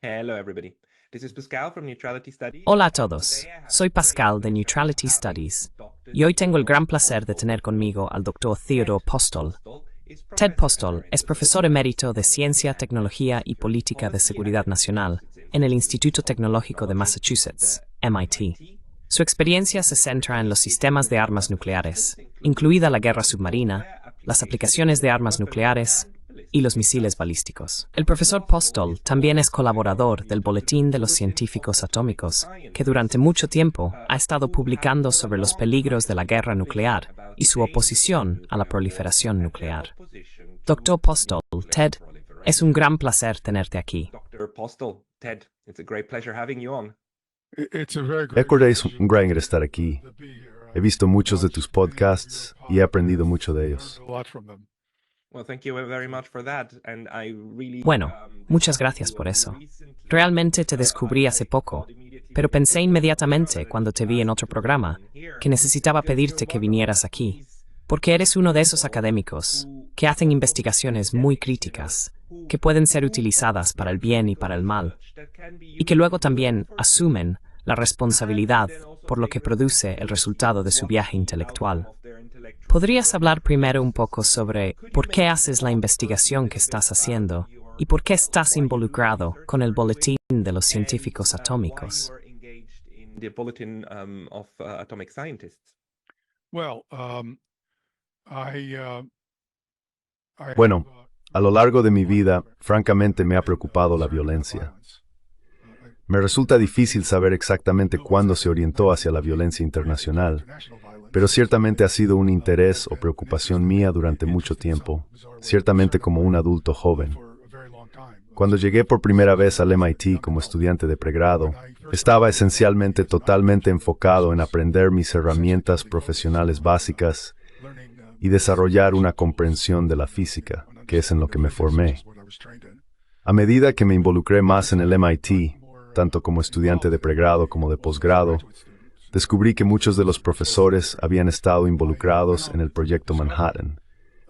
Hello, everybody. This is Pascal from Neutrality Studies. Hola a todos, soy Pascal de Neutrality Studies y hoy tengo el gran placer de tener conmigo al Dr. Theodore Postol. Ted Postol es profesor emérito de Ciencia, Tecnología y Política de Seguridad Nacional en el Instituto Tecnológico de Massachusetts, MIT. Su experiencia se centra en los sistemas de armas nucleares, incluida la guerra submarina, las aplicaciones de armas nucleares y los misiles balísticos. El profesor Postol también es colaborador del Boletín de los Científicos Atómicos, que durante mucho tiempo ha estado publicando sobre los peligros de la guerra nuclear y su oposición a la proliferación nuclear. Dr. Postol, Ted, es un gran placer tenerte aquí. Dr. Postol, Ted, it's a great pleasure having you on. Es un gran estar aquí. He visto muchos de tus podcasts y he aprendido mucho de ellos. Well, thank you very much for that, and I really, Bueno, muchas gracias por eso. Realmente te descubrí hace poco, pero pensé inmediatamente cuando te vi en otro programa que necesitaba pedirte que vinieras aquí, porque eres uno de esos académicos que hacen investigaciones muy críticas, que pueden ser utilizadas para el bien y para el mal, y que luego también asumen la responsabilidad por lo que produce el resultado de su viaje intelectual. ¿Podrías hablar primero un poco sobre por qué haces la investigación que estás haciendo y por qué estás involucrado con el Boletín de los Científicos Atómicos? The Bulletin of Atomic Scientists. Bueno, a lo largo de mi vida, francamente me ha preocupado la violencia. Me resulta difícil saber exactamente cuándo se orientó hacia la violencia internacional, pero ciertamente ha sido un interés o preocupación mía durante mucho tiempo, ciertamente como un adulto joven. Cuando llegué por primera vez al MIT como estudiante de pregrado, estaba esencialmente totalmente enfocado en aprender mis herramientas profesionales básicas y desarrollar una comprensión de la física, que es en lo que me formé. A medida que me involucré más en el MIT, tanto como estudiante de pregrado como de posgrado, descubrí que muchos de los profesores habían estado involucrados en el proyecto Manhattan,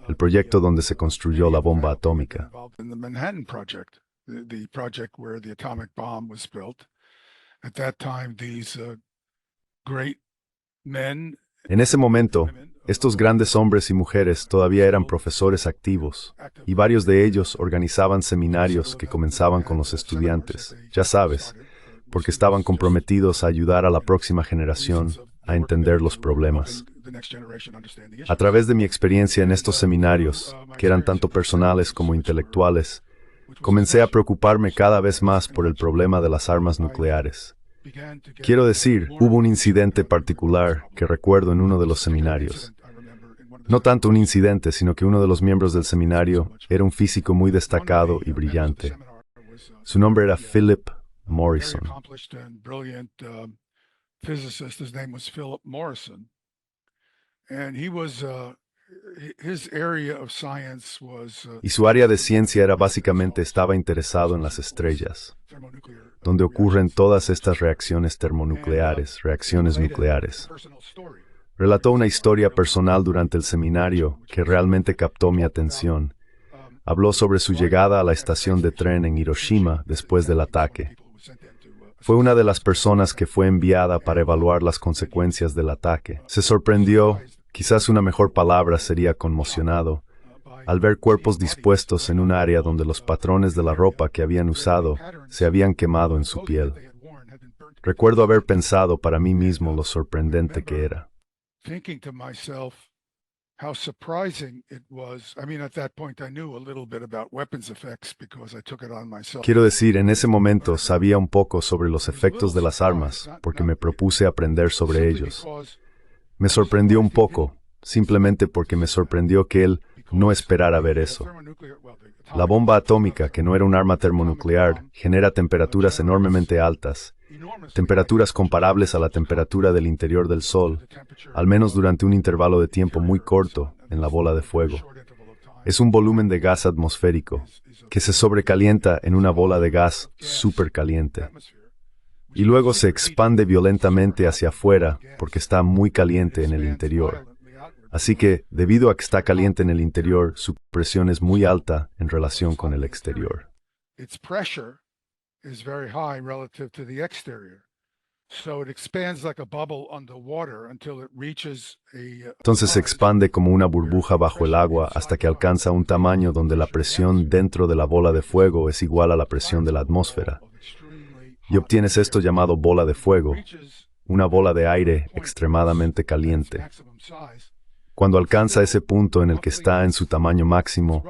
el proyecto donde se construyó la bomba atómica. En ese momento, estos grandes hombres y mujeres todavía eran profesores activos, y varios de ellos organizaban seminarios que comenzaban con los estudiantes, ya sabes, porque estaban comprometidos a ayudar a la próxima generación a entender los problemas. A través de mi experiencia en estos seminarios, que eran tanto personales como intelectuales, comencé a preocuparme cada vez más por el problema de las armas nucleares. Quiero decir, hubo un incidente particular que recuerdo en uno de los seminarios. No tanto un incidente, sino que uno de los miembros del seminario era un físico muy destacado y brillante. Su nombre era Philip Morrison. Y su área de ciencia era básicamente estaba interesado en las estrellas, donde ocurren todas estas reacciones termonucleares, reacciones nucleares. Relató una historia personal durante el seminario que realmente captó mi atención. Habló sobre su llegada a la estación de tren en Hiroshima después del ataque. Fue una de las personas que fue enviada para evaluar las consecuencias del ataque. Se sorprendió, quizás una mejor palabra sería conmocionado, al ver cuerpos dispuestos en un área donde los patrones de la ropa que habían usado se habían quemado en su piel. Recuerdo haber pensado para mí mismo lo sorprendente que era. How surprising it was. I mean, at that point I knew a little bit about weapons effects because I took it on myself. Quiero decir, en ese momento sabía un poco sobre los efectos de las armas porque me propuse aprender sobre ellos. Me sorprendió un poco, simplemente porque me sorprendió que él no esperara ver eso. La bomba atómica, que no era un arma termonuclear, genera temperaturas enormemente altas, temperaturas comparables a la temperatura del interior del Sol, al menos durante un intervalo de tiempo muy corto en la bola de fuego. Es un volumen de gas atmosférico que se sobrecalienta en una bola de gas supercaliente y luego se expande violentamente hacia afuera porque está muy caliente en el interior. Así que, debido a que está caliente en el interior, su presión es muy alta en relación con el exterior. Its pressure is very high relative to the exterior. So it expands like a bubble underwater until it reaches Entonces se expande como una burbuja bajo el agua hasta que alcanza un tamaño donde la presión dentro de la bola de fuego es igual a la presión de la atmósfera. Y obtienes esto llamado bola de fuego, una bola de aire extremadamente caliente. Cuando alcanza ese punto en el que está en su tamaño máximo,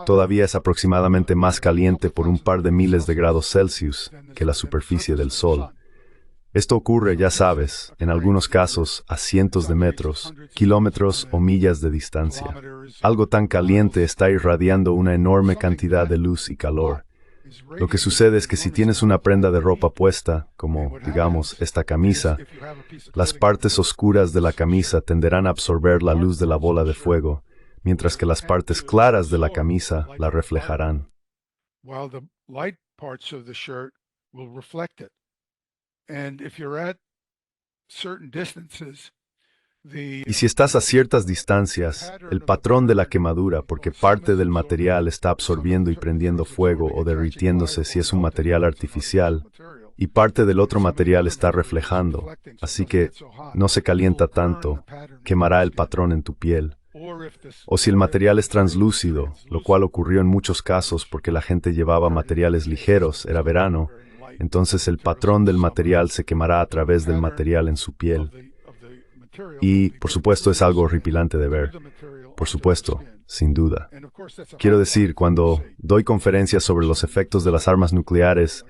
todavía es aproximadamente más caliente por un par de miles de grados Celsius que la superficie del Sol. Esto ocurre, ya sabes, en algunos casos a cientos de metros, kilómetros o millas de distancia. Algo tan caliente está irradiando una enorme cantidad de luz y calor. Lo que sucede es que si tienes una prenda de ropa puesta, como, digamos, esta camisa, las partes oscuras de la camisa tenderán a absorber la luz de la bola de fuego, mientras que las partes claras de la camisa la reflejarán. Y si estás a ciertas distancias, el patrón de la quemadura, porque parte del material está absorbiendo y prendiendo fuego o derritiéndose si es un material artificial, y parte del otro material está reflejando, así que no se calienta tanto, quemará el patrón en tu piel. O si el material es translúcido, lo cual ocurrió en muchos casos porque la gente llevaba materiales ligeros, era verano, entonces el patrón del material se quemará a través del material en su piel. Y, por supuesto, es algo horripilante de ver. Por supuesto, sin duda. Quiero decir, cuando doy conferencias sobre los efectos de las armas nucleares,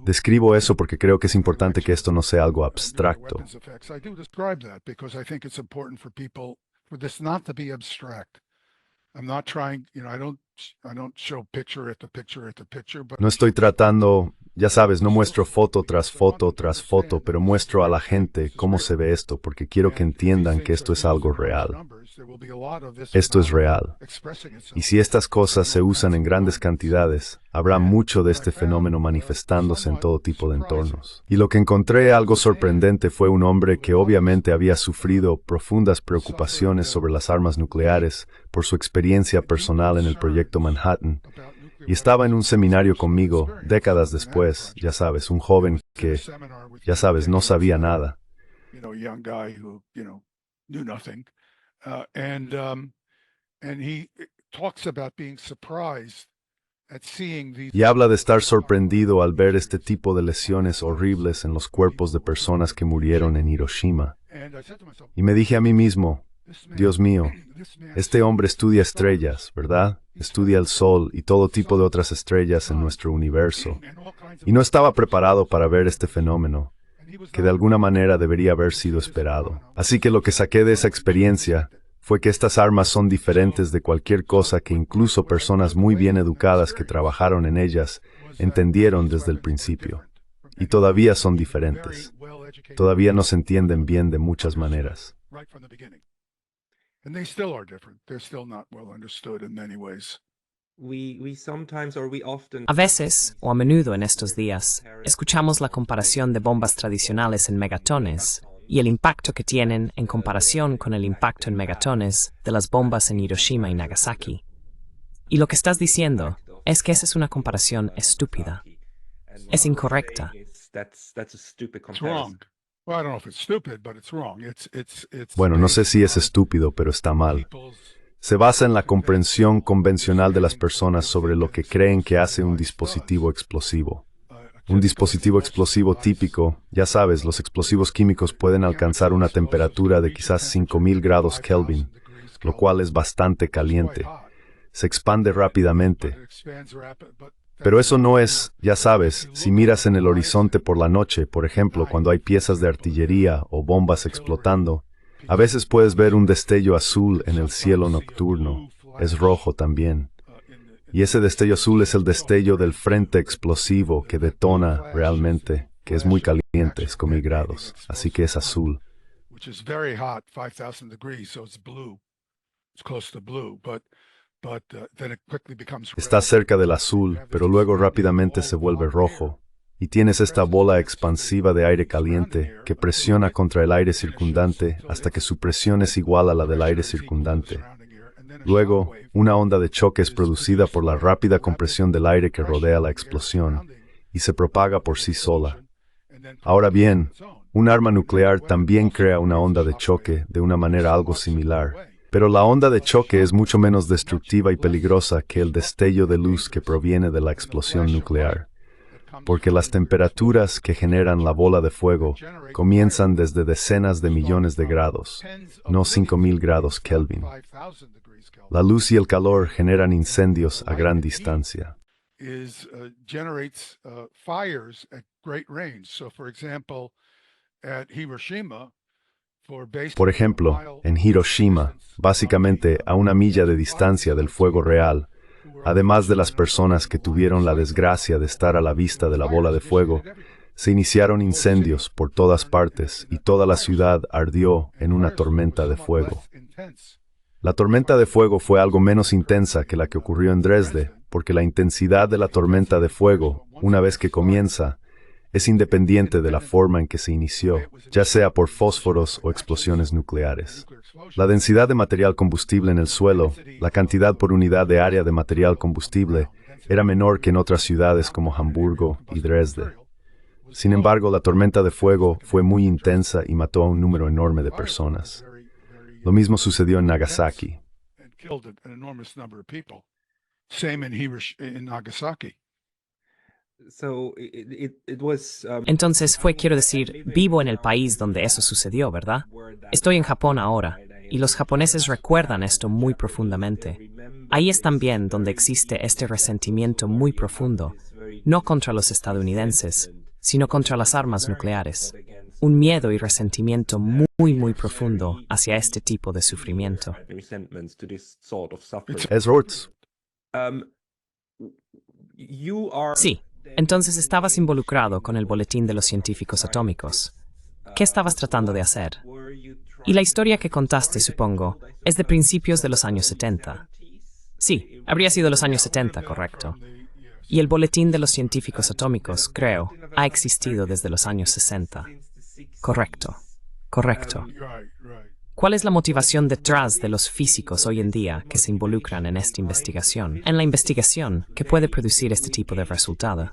describo eso porque creo que es importante que esto no sea algo abstracto. No estoy tratando, ya sabes, no muestro foto tras foto tras foto, pero muestro a la gente cómo se ve esto, porque quiero que entiendan que esto es algo real. Esto es real. Y si estas cosas se usan en grandes cantidades, habrá mucho de este fenómeno manifestándose en todo tipo de entornos. Y lo que encontré algo sorprendente fue un hombre que obviamente había sufrido profundas preocupaciones sobre las armas nucleares por su experiencia personal en el proyecto Manhattan. Y estaba en un seminario conmigo décadas después, ya sabes, un joven que, ya sabes, no sabía nada. Y habla de estar sorprendido al ver este tipo de lesiones horribles en los cuerpos de personas que murieron en Hiroshima. Y me dije a mí mismo, Dios mío, este hombre estudia estrellas, ¿verdad? Estudia el Sol y todo tipo de otras estrellas en nuestro universo. Y no estaba preparado para ver este fenómeno, que de alguna manera debería haber sido esperado. Así que lo que saqué de esa experiencia fue que estas armas son diferentes de cualquier cosa que incluso personas muy bien educadas que trabajaron en ellas entendieron desde el principio. Y todavía son diferentes. Todavía no se entienden bien de muchas maneras. A veces, o a menudo en estos días, escuchamos la comparación de bombas tradicionales en megatones y el impacto que tienen en comparación con el impacto en megatones de las bombas en Hiroshima y Nagasaki. Y lo que estás diciendo es que esa es una comparación estúpida. Es incorrecta. Bueno, no sé si es estúpido, pero está mal. Se basa en la comprensión convencional de las personas sobre lo que creen que hace un dispositivo explosivo. Un dispositivo explosivo típico, ya sabes, los explosivos químicos pueden alcanzar una temperatura de quizás 5000 grados Kelvin, lo cual es bastante caliente. Se expande rápidamente. Pero eso no es, ya sabes, si miras en el horizonte por la noche, por ejemplo, cuando hay piezas de artillería o bombas explotando, a veces puedes ver un destello azul en el cielo nocturno. Es rojo también. Y ese destello azul es el destello del frente explosivo que detona realmente, que es muy caliente, es con 1000 grados, así que es azul. Está cerca del azul, pero luego rápidamente se vuelve rojo. y tienes esta bola expansiva de aire caliente que presiona contra el aire circundante hasta que su presión es igual a la del aire circundante. Luego, una onda de choque es producida por la rápida compresión del aire que rodea la explosión y se propaga por sí sola. Ahora bien, un arma nuclear también crea una onda de choque de una manera algo similar, pero la onda de choque es mucho menos destructiva y peligrosa que el destello de luz que proviene de la explosión nuclear, porque las temperaturas que generan la bola de fuego comienzan desde decenas de millones de grados, no 5.000 grados Kelvin. La luz y el calor generan incendios a gran distancia. Generates fires at great range. So, for example, at Hiroshima, Por ejemplo, en Hiroshima, básicamente a una milla de distancia del fuego real, además de las personas que tuvieron la desgracia de estar a la vista de la bola de fuego, se iniciaron incendios por todas partes y toda la ciudad ardió en una tormenta de fuego. La tormenta de fuego fue algo menos intensa que la que ocurrió en Dresde, porque la intensidad de la tormenta de fuego, una vez que comienza, es independiente de la forma en que se inició, ya sea por fósforos o explosiones nucleares. La densidad de material combustible en el suelo, la cantidad por unidad de área de material combustible, era menor que en otras ciudades como Hamburgo y Dresde. Sin embargo, la tormenta de fuego fue muy intensa y mató a un número enorme de personas. Lo mismo sucedió en Nagasaki. Entonces quiero decir, vivo en el país donde eso sucedió, ¿verdad? Estoy en Japón ahora, y los japoneses recuerdan esto muy profundamente. Ahí es también donde existe este resentimiento muy profundo, no contra los estadounidenses, sino contra las armas nucleares. Un miedo y resentimiento muy profundo hacia este tipo de sufrimiento. Es Rorts. Sí, entonces estabas involucrado con el Boletín de los Científicos Atómicos. ¿Qué estabas tratando de hacer? Y la historia que contaste, supongo, es de principios de los años 70. Sí, habría sido los años 70, correcto. Y el Boletín de los Científicos Atómicos, creo, ha existido desde los años 60. Correcto. ¿Cuál es la motivación detrás de los físicos hoy en día que se involucran en esta investigación? En la investigación que puede producir este tipo de resultado.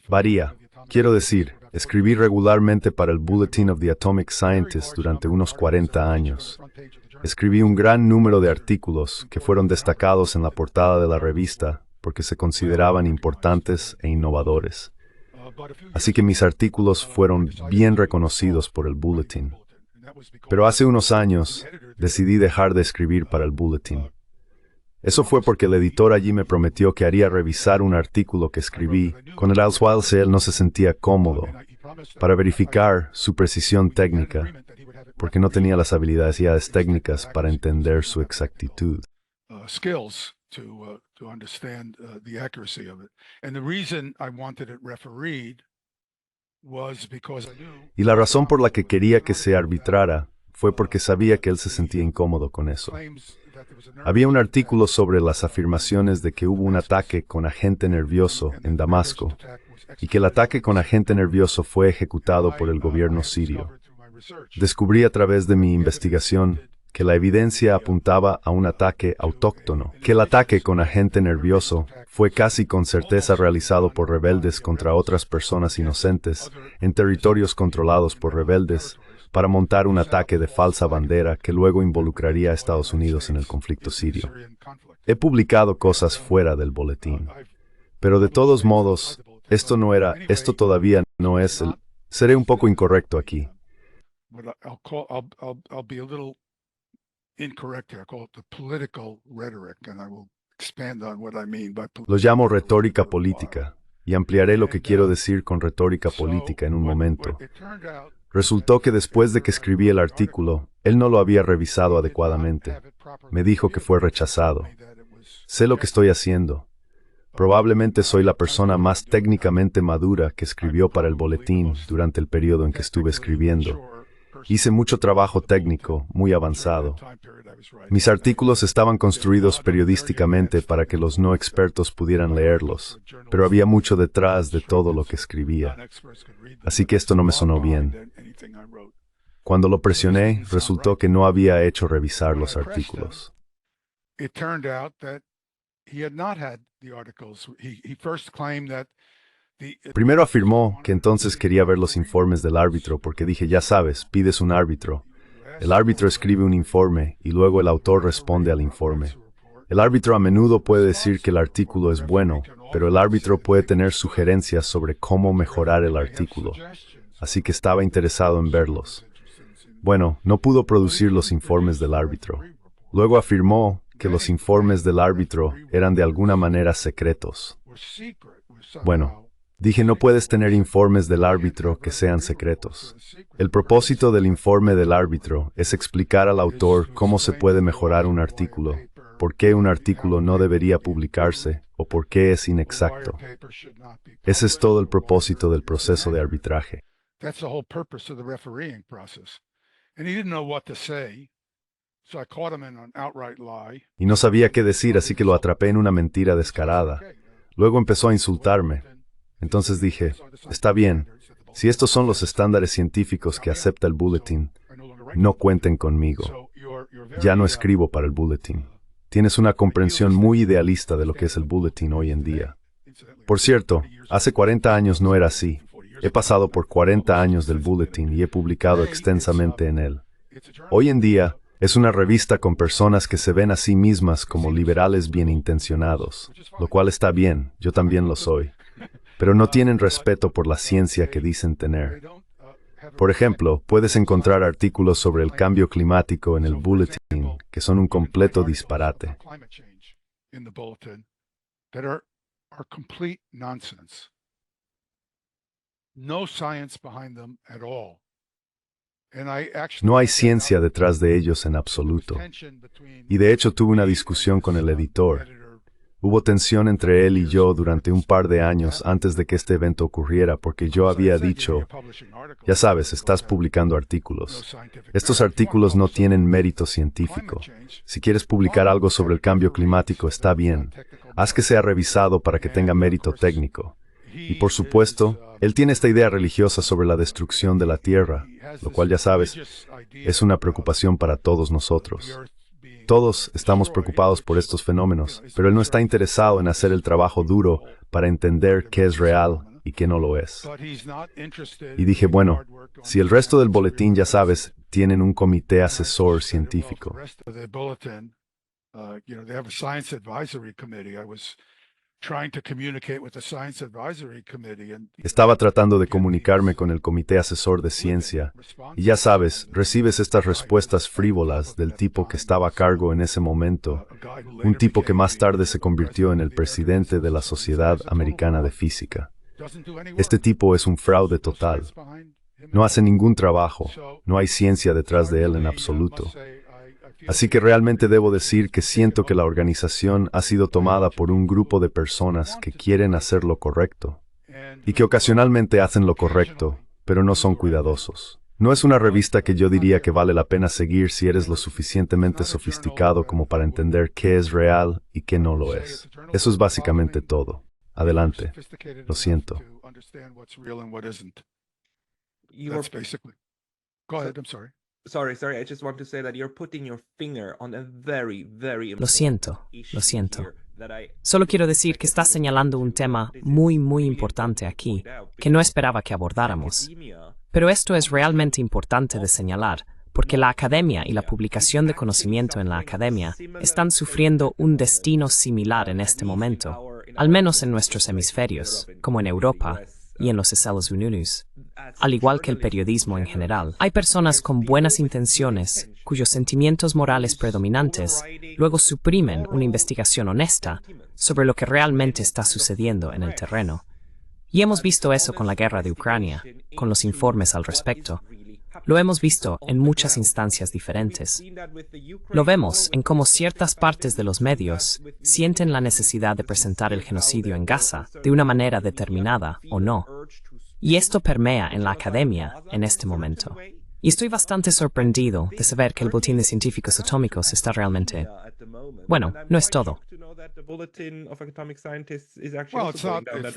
Varía. Quiero decir, escribí regularmente para el Bulletin of the Atomic Scientists durante unos 40 años. Escribí un gran número de artículos que fueron destacados en la portada de la revista porque se consideraban importantes e innovadores. Así que mis artículos fueron bien reconocidos por el Bulletin. Pero hace unos años decidí dejar de escribir para el Bulletin. Eso fue porque el editor allí me prometió que haría revisar un artículo que escribí, con el cual él no se sentía cómodo, para verificar su precisión técnica, porque no tenía las habilidades técnicas para entender su exactitud. Y la razón por la que quería que se arbitrara fue porque sabía que él se sentía incómodo con eso. Había un artículo sobre las afirmaciones de que hubo un ataque con agente nervioso en Damasco y que el ataque con agente nervioso fue ejecutado por el gobierno sirio. Descubrí a través de mi investigación que la evidencia apuntaba a un ataque autóctono, que el ataque con agente nervioso fue casi con certeza realizado por rebeldes contra otras personas inocentes en territorios controlados por rebeldes para montar un ataque de falsa bandera que luego involucraría a Estados Unidos en el conflicto sirio. He publicado cosas fuera del boletín, pero de todos modos, esto todavía no es el... Seré un poco incorrecto aquí. Lo llamo retórica política, y ampliaré lo que quiero decir con retórica política en un momento. Resultó que después de que escribí el artículo, él no lo había revisado adecuadamente. Me dijo que fue rechazado. Sé lo que estoy haciendo. Probablemente soy la persona más técnicamente madura que escribió para el boletín durante el periodo en que estuve escribiendo. Hice mucho trabajo técnico, muy avanzado. Mis artículos estaban construidos periodísticamente para que los no expertos pudieran leerlos, pero había mucho detrás de todo lo que escribía. Así que esto no me sonó bien. Cuando lo presioné, resultó que no había hecho revisar los artículos. It turned out that he had not had the articles. He first claimed that Primero afirmó que entonces quería ver los informes del árbitro porque dije, ya sabes, pides un árbitro. El árbitro escribe un informe y luego el autor responde al informe. El árbitro a menudo puede decir que el artículo es bueno, pero el árbitro puede tener sugerencias sobre cómo mejorar el artículo. Así que estaba interesado en verlos. Bueno, no pudo producir los informes del árbitro. Luego afirmó que los informes del árbitro eran de alguna manera secretos. Bueno, dije, no puedes tener informes del árbitro que sean secretos. El propósito del informe del árbitro es explicar al autor cómo se puede mejorar un artículo, por qué un artículo no debería publicarse o por qué es inexacto. Ese es todo el propósito del proceso de arbitraje. Y no sabía qué decir, así que lo atrapé en una mentira descarada. Luego empezó a insultarme. Entonces dije, está bien, si estos son los estándares científicos que acepta el Bulletin, no cuenten conmigo. Ya no escribo para el Bulletin. Tienes una comprensión muy idealista de lo que es el Bulletin hoy en día. Por cierto, hace 40 años no era así. He pasado por 40 años del Bulletin y he publicado extensamente en él. Hoy en día, es una revista con personas que se ven a sí mismas como liberales bien intencionados, lo cual está bien, yo también lo soy. Pero no tienen respeto por la ciencia que dicen tener. Por ejemplo, puedes encontrar artículos sobre el cambio climático en el Bulletin que son un completo disparate. No hay ciencia detrás de ellos en absoluto. Y de hecho tuve una discusión con el editor. Hubo tensión entre él y yo durante un par de años antes de que este evento ocurriera porque yo había dicho, ya sabes, estás publicando artículos. Estos artículos no tienen mérito científico. Si quieres publicar algo sobre el cambio climático, está bien. Haz que sea revisado para que tenga mérito técnico. Y por supuesto, él tiene esta idea religiosa sobre la destrucción de la Tierra, lo cual ya sabes, es una preocupación para todos nosotros. Todos estamos preocupados por estos fenómenos, pero él no está interesado en hacer el trabajo duro para entender qué es real y qué no lo es. Y dije, bueno, si el resto del boletín, ya sabes, tienen un comité asesor científico. Estaba tratando de comunicarme con el comité asesor de ciencia, y ya sabes, recibes estas respuestas frívolas del tipo que estaba a cargo en ese momento, un tipo que más tarde se convirtió en el presidente de la Sociedad Americana de Física. Este tipo es un fraude total. No hace ningún trabajo, no hay ciencia detrás de él en absoluto. Así que realmente debo decir que siento que la organización ha sido tomada por un grupo de personas que quieren hacer lo correcto y que ocasionalmente hacen lo correcto, pero no son cuidadosos. No es una revista que yo diría que vale la pena seguir si eres lo suficientemente sofisticado como para entender qué es real y qué no lo es. Eso es básicamente todo. Adelante. Lo siento. Sorry, I just want to say that you're putting your finger on a very Lo siento, lo siento. Solo quiero decir que estás señalando un tema muy importante aquí, que no esperaba que abordáramos. Pero esto es realmente importante de señalar, porque la academia y la publicación de conocimiento en la academia están sufriendo un destino similar en este momento, al menos en nuestros hemisferios, como en Europa y en los Estados Unidos. Al igual que el periodismo en general, hay personas con buenas intenciones, cuyos sentimientos morales predominantes luego suprimen una investigación honesta sobre lo que realmente está sucediendo en el terreno. Y hemos visto eso con la guerra de Ucrania, con los informes al respecto. Lo hemos visto en muchas instancias diferentes. Lo vemos en cómo ciertas partes de los medios sienten la necesidad de presentar el genocidio en Gaza de una manera determinada o no. Y esto permea en la academia en este momento. Y estoy bastante sorprendido de saber que el Boletín de Científicos Atómicos está realmente... Bueno, no es todo. Well, it's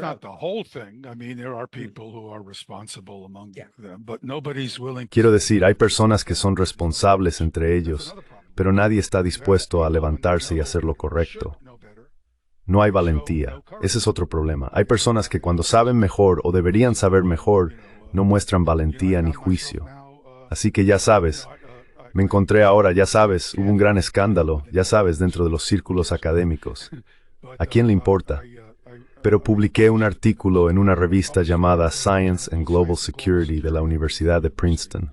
not the whole thing. I mean, there are people who are responsible among them, but nobody's willing. Quiero decir, hay personas que son responsables entre ellos, pero nadie está dispuesto a levantarse y hacer lo correcto. No hay valentía. Ese es otro problema. Hay personas que cuando saben mejor o deberían saber mejor, no muestran valentía ni juicio. Así que ya sabes, me encontré ahora, ya sabes, hubo un gran escándalo, ya sabes, dentro de los círculos académicos. ¿A quién le importa? Pero publiqué un artículo en una revista llamada Science and Global Security de la Universidad de Princeton.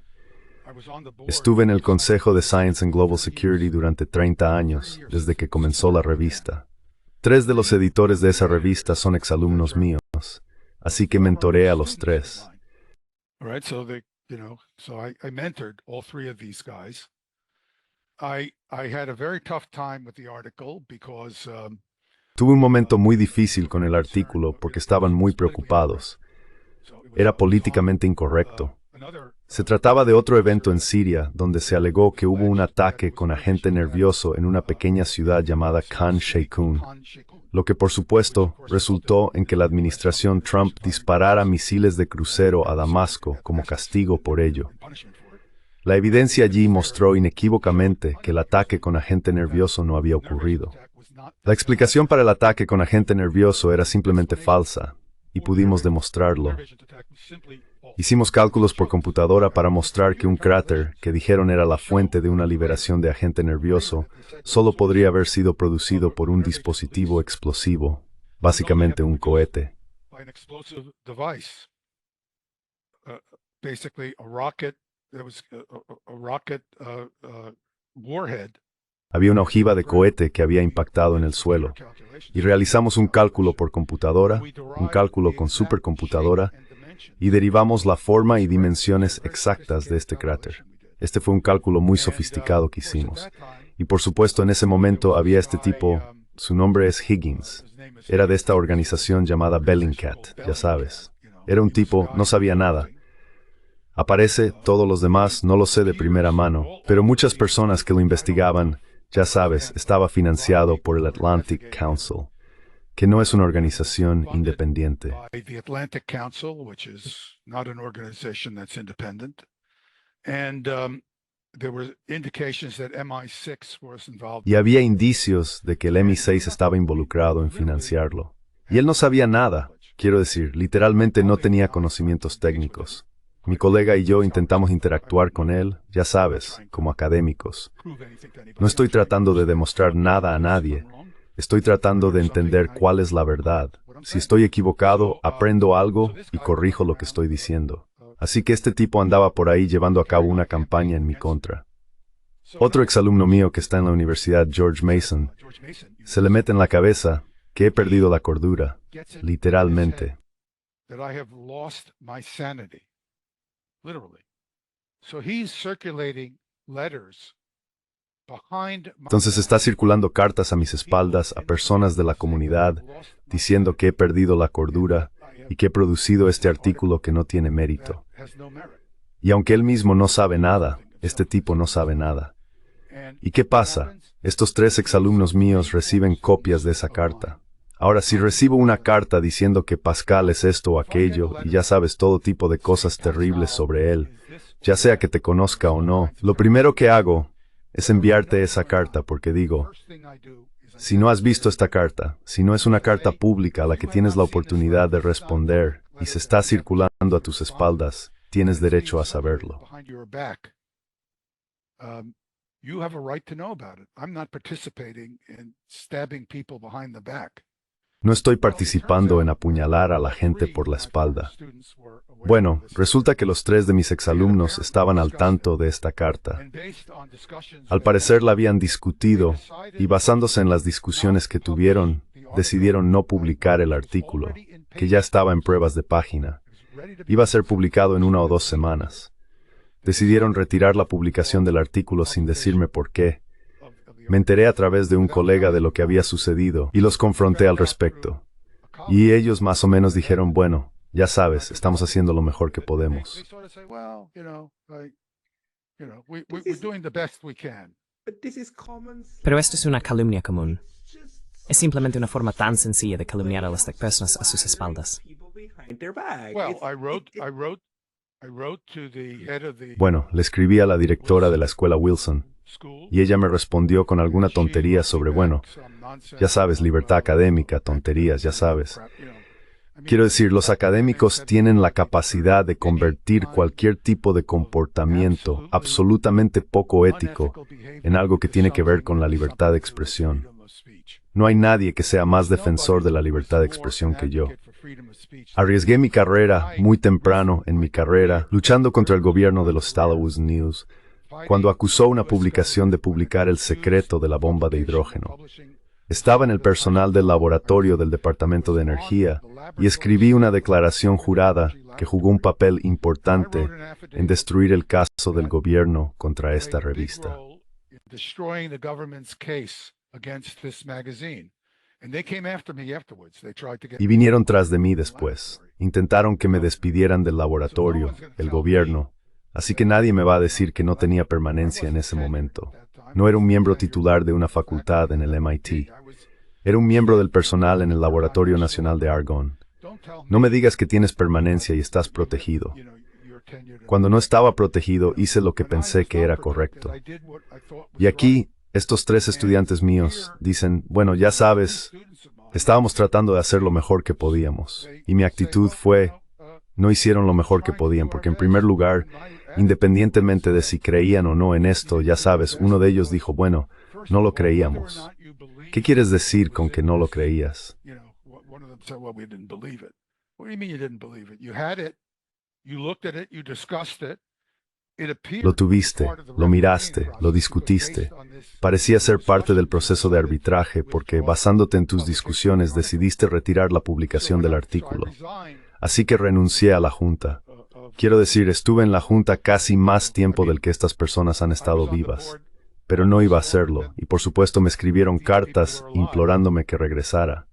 Estuve en el Consejo de Science and Global Security durante 30 años, desde que comenzó la revista. 3 de los editores de esa revista son exalumnos míos, así que mentoré a los 3. So I mentored all 3 of these guys. I had a very tough time with the article because Tuve un momento muy difícil con el artículo porque estaban muy preocupados. Era políticamente incorrecto. Se trataba de otro evento en Siria donde se alegó que hubo un ataque con agente nervioso en una pequeña ciudad llamada Khan Sheikhoun, lo que por supuesto resultó en que la administración Trump disparara misiles de crucero a Damasco como castigo por ello. La evidencia allí mostró inequívocamente que el ataque con agente nervioso no había ocurrido. La explicación para el ataque con agente nervioso era simplemente falsa, y pudimos demostrarlo. Hicimos cálculos por computadora para mostrar que un cráter, que dijeron era la fuente de una liberación de agente nervioso, solo podría haber sido producido por un dispositivo explosivo, básicamente un cohete. Había una ojiva de cohete que había impactado en el suelo, y realizamos un cálculo por computadora, un cálculo con supercomputadora, y derivamos la forma y dimensiones exactas de este cráter. Este fue un cálculo muy sofisticado que hicimos. Y por supuesto en ese momento había este tipo, su nombre es Higgins. Era de esta organización llamada Bellingcat, ya sabes. Era un tipo, no sabía nada. Aparece, todos los demás, no lo sé de primera mano, pero muchas personas que lo investigaban, ya sabes, estaba financiado por el Atlantic Council, que no es una organización independiente. Y había indicios de que el MI6 estaba involucrado en financiarlo. Y él no sabía nada, quiero decir, literalmente no tenía conocimientos técnicos. Mi colega y yo intentamos interactuar con él, ya sabes, como académicos. No estoy tratando de demostrar nada a nadie. Estoy tratando de entender cuál es la verdad. Si estoy equivocado, aprendo algo y corrijo lo que estoy diciendo. Así que este tipo andaba por ahí llevando a cabo una campaña en mi contra. Otro exalumno mío que está en la Universidad George Mason, se le mete en la cabeza que he perdido la cordura, literalmente. Entonces está circulando cartas a mis espaldas a personas de la comunidad diciendo que he perdido la cordura y que he producido este artículo que no tiene mérito. Y aunque él mismo no sabe nada, este tipo no sabe nada. ¿Y qué pasa? Estos 3 exalumnos míos reciben copias de esa carta. Ahora, si recibo una carta diciendo que Pascal es esto o aquello, y ya sabes todo tipo de cosas terribles sobre él, ya sea que te conozca o no, lo primero que hago es enviarte esa carta porque digo, si no has visto esta carta, si no es una carta pública a la que tienes la oportunidad de responder y se está circulando a tus espaldas, tienes derecho a saberlo. No estoy participando en apuñalar a la gente por la espalda. Bueno, resulta que los 3 de mis exalumnos estaban al tanto de esta carta. Al parecer la habían discutido y basándose en las discusiones que tuvieron, decidieron no publicar el artículo, que ya estaba en pruebas de página. Iba a ser publicado en 1 o 2 semanas. Decidieron retirar la publicación del artículo sin decirme por qué. Me enteré a través de un colega de lo que había sucedido y los confronté al respecto. Y ellos más o menos dijeron, bueno, ya sabes, estamos haciendo lo mejor que podemos. You know, we're is- doing the best we can. But this is common sense. Pero esto es una calumnia común. Es simplemente una forma tan sencilla de calumniar a las personas a sus espaldas. People behind their back. Well, It's- I wrote to the head of the Bueno, le escribí a la directora de la escuela Wilson school. y ella me respondió con alguna tontería sobre, bueno, ya sabes, libertad académica, tonterías, ya sabes. Quiero decir, los académicos tienen la capacidad de convertir cualquier tipo de comportamiento absolutamente poco ético en algo que tiene que ver con la libertad de expresión. No hay nadie que sea más defensor de la libertad de expresión que yo. Arriesgué mi carrera muy temprano en mi carrera luchando contra el gobierno de los Estados Unidos cuando acusó una publicación de publicar el secreto de la bomba de hidrógeno. Estaba en el personal del laboratorio del Departamento de Energía y escribí una declaración jurada que jugó un papel importante en destruir el caso del gobierno contra esta revista. Y vinieron tras de mí después. Intentaron que me despidieran del laboratorio, el gobierno. Así que nadie me va a decir que no tenía permanencia en ese momento. No era un miembro titular de una facultad en el MIT. Era un miembro del personal en el Laboratorio Nacional de Argonne. No me digas que tienes permanencia y estás protegido. Cuando no estaba protegido, hice lo que pensé que era correcto. Y aquí, estos 3 estudiantes míos dicen, bueno, ya sabes, estábamos tratando de hacer lo mejor que podíamos. Y mi actitud fue, no hicieron lo mejor que podían, porque en primer lugar, independientemente de si creían o no en esto, ya sabes, uno de ellos dijo, bueno, no lo creíamos. ¿Qué quieres decir con que no lo creías? Lo tuviste, lo miraste, lo discutiste. Parecía ser parte del proceso de arbitraje porque, basándote en tus discusiones, decidiste retirar la publicación del artículo. Así que renuncié a la Junta. Quiero decir, estuve en la Junta casi más tiempo del que estas personas han estado vivas. Pero no iba a hacerlo, y por supuesto me escribieron cartas implorándome que regresara.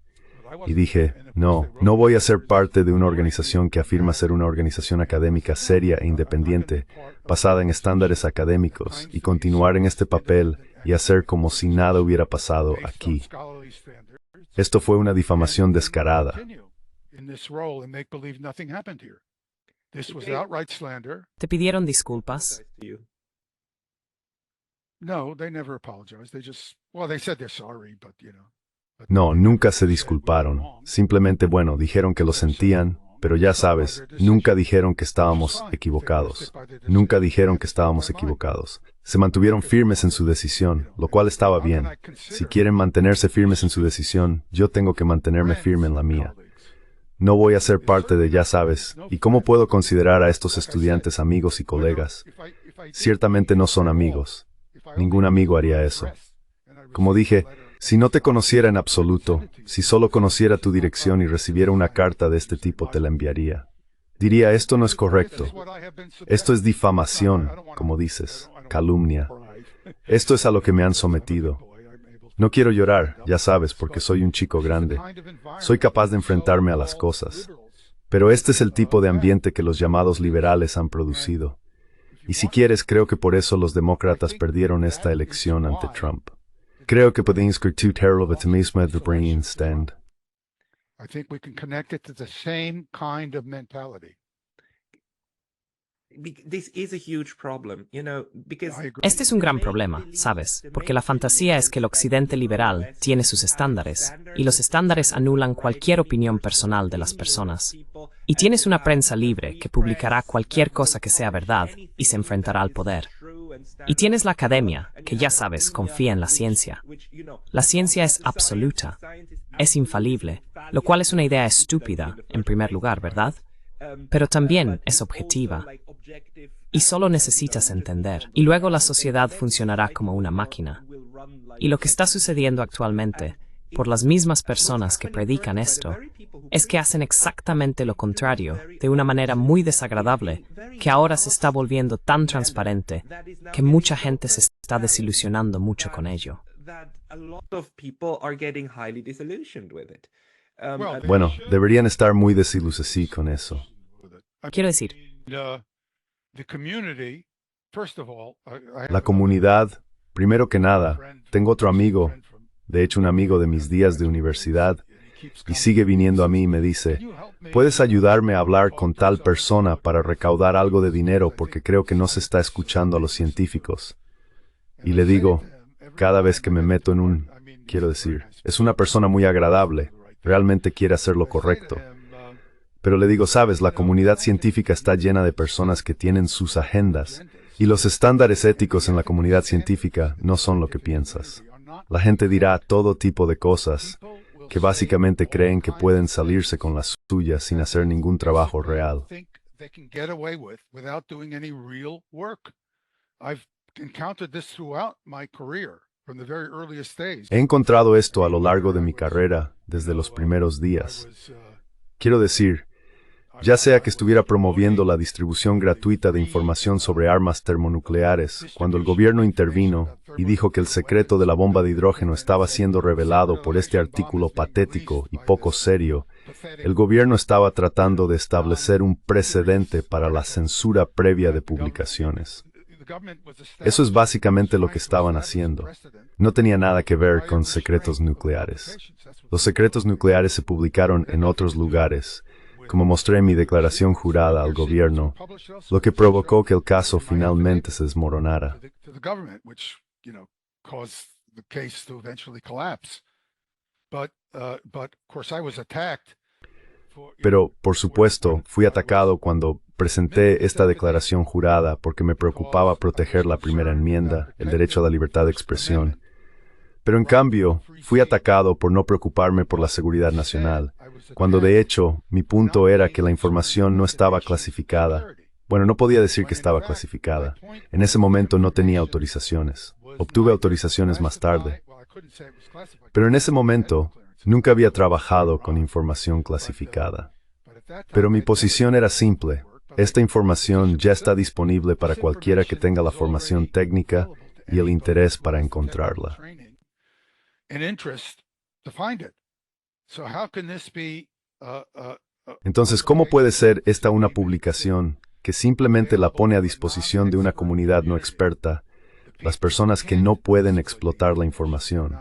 Y dije, no voy a ser parte de una organización que afirma ser una organización académica seria e independiente, basada en estándares académicos, y continuar en este papel y hacer como si nada hubiera pasado aquí. Esto fue una difamación descarada. ¿Te pidieron disculpas? No, nunca se disculparon. Simplemente, bueno, dijeron que lo sentían, pero ya sabes, nunca dijeron que estábamos equivocados. Nunca dijeron que estábamos equivocados. Se mantuvieron firmes en su decisión, lo cual estaba bien. Si quieren mantenerse firmes en su decisión, yo tengo que mantenerme firme en la mía. No voy a ser parte de, ya sabes, ¿y cómo puedo considerar a estos estudiantes amigos y colegas? Ciertamente no son amigos. Ningún amigo haría eso. Como dije, si no te conociera en absoluto, si solo conociera tu dirección y recibiera una carta de este tipo, te la enviaría. Diría, esto no es correcto. Esto es difamación, como dices, calumnia. Esto es a lo que me han sometido. No quiero llorar, ya sabes, porque soy un chico grande. Soy capaz de enfrentarme a las cosas. Pero este es el tipo de ambiente que los llamados liberales han producido. Y si quieres, creo que por eso los demócratas perdieron esta elección ante Trump. Creo que podemos discutir el optimismo de Brain Stand. I think we can connect it to the same kind of mentality. This is a huge problem, because Este es un gran problema, ¿sabes? Porque la fantasía es que el occidente liberal tiene sus estándares, y los estándares anulan cualquier opinión personal de las personas. Y tienes una prensa libre que publicará cualquier cosa que sea verdad y se enfrentará al poder. Y tienes la academia, que ya sabes, confía en la ciencia. La ciencia es absoluta, es infalible, lo cual es una idea estúpida, en primer lugar, ¿verdad? Pero también es objetiva. Y solo necesitas entender. Y luego la sociedad funcionará como una máquina. Y lo que está sucediendo actualmente, por las mismas personas que predican esto, es que hacen exactamente lo contrario, de una manera muy desagradable, que ahora se está volviendo tan transparente que mucha gente se está desilusionando mucho con ello. Bueno, deberían estar muy desilusionados con eso. Quiero decir, The community First of all, I have La comunidad, primero que nada, friend- tengo otro amigo, de hecho un amigo de mis días de universidad, y sigue viniendo a mí y me dice, ¿puedes ayudarme a hablar con tal persona para recaudar algo de dinero porque creo que no se está escuchando a los científicos? Y le digo, cada vez que me meto en un, quiero decir, es una persona muy agradable, realmente quiere hacer lo correcto. Pero le digo, sabes, la comunidad científica está llena de personas que tienen sus agendas, y los estándares éticos en la comunidad científica no son lo que piensas. La gente dirá todo tipo de cosas que básicamente creen que pueden salirse con las suyas sin hacer ningún trabajo real. He encontrado esto a lo largo de mi carrera, desde los primeros días. Quiero decir, ya sea que estuviera promoviendo la distribución gratuita de información sobre armas termonucleares, cuando el gobierno intervino y dijo que el secreto de la bomba de hidrógeno estaba siendo revelado por este artículo patético y poco serio, el gobierno estaba tratando de establecer un precedente para la censura previa de publicaciones. Eso es básicamente lo que estaban haciendo. No tenía nada que ver con secretos nucleares. Los secretos nucleares se publicaron en otros lugares, como mostré en mi declaración jurada al gobierno, lo que provocó que el caso finalmente se desmoronara. Pero, por supuesto, fui atacado cuando presenté esta declaración jurada porque me preocupaba proteger la primera enmienda, el derecho a la libertad de expresión. Pero en cambio, fui atacado por no preocuparme por la seguridad nacional, cuando de hecho, mi punto era que la información no estaba clasificada. Bueno, no podía decir que estaba clasificada. En ese momento no tenía autorizaciones. Obtuve autorizaciones más tarde. Pero en ese momento, nunca había trabajado con información clasificada. Pero mi posición era simple. Esta información ya está disponible para cualquiera que tenga la formación técnica y el interés para encontrarla. Entonces, ¿cómo puede ser esta una publicación que simplemente la pone a disposición de una comunidad no experta, las personas que no pueden explotar la información?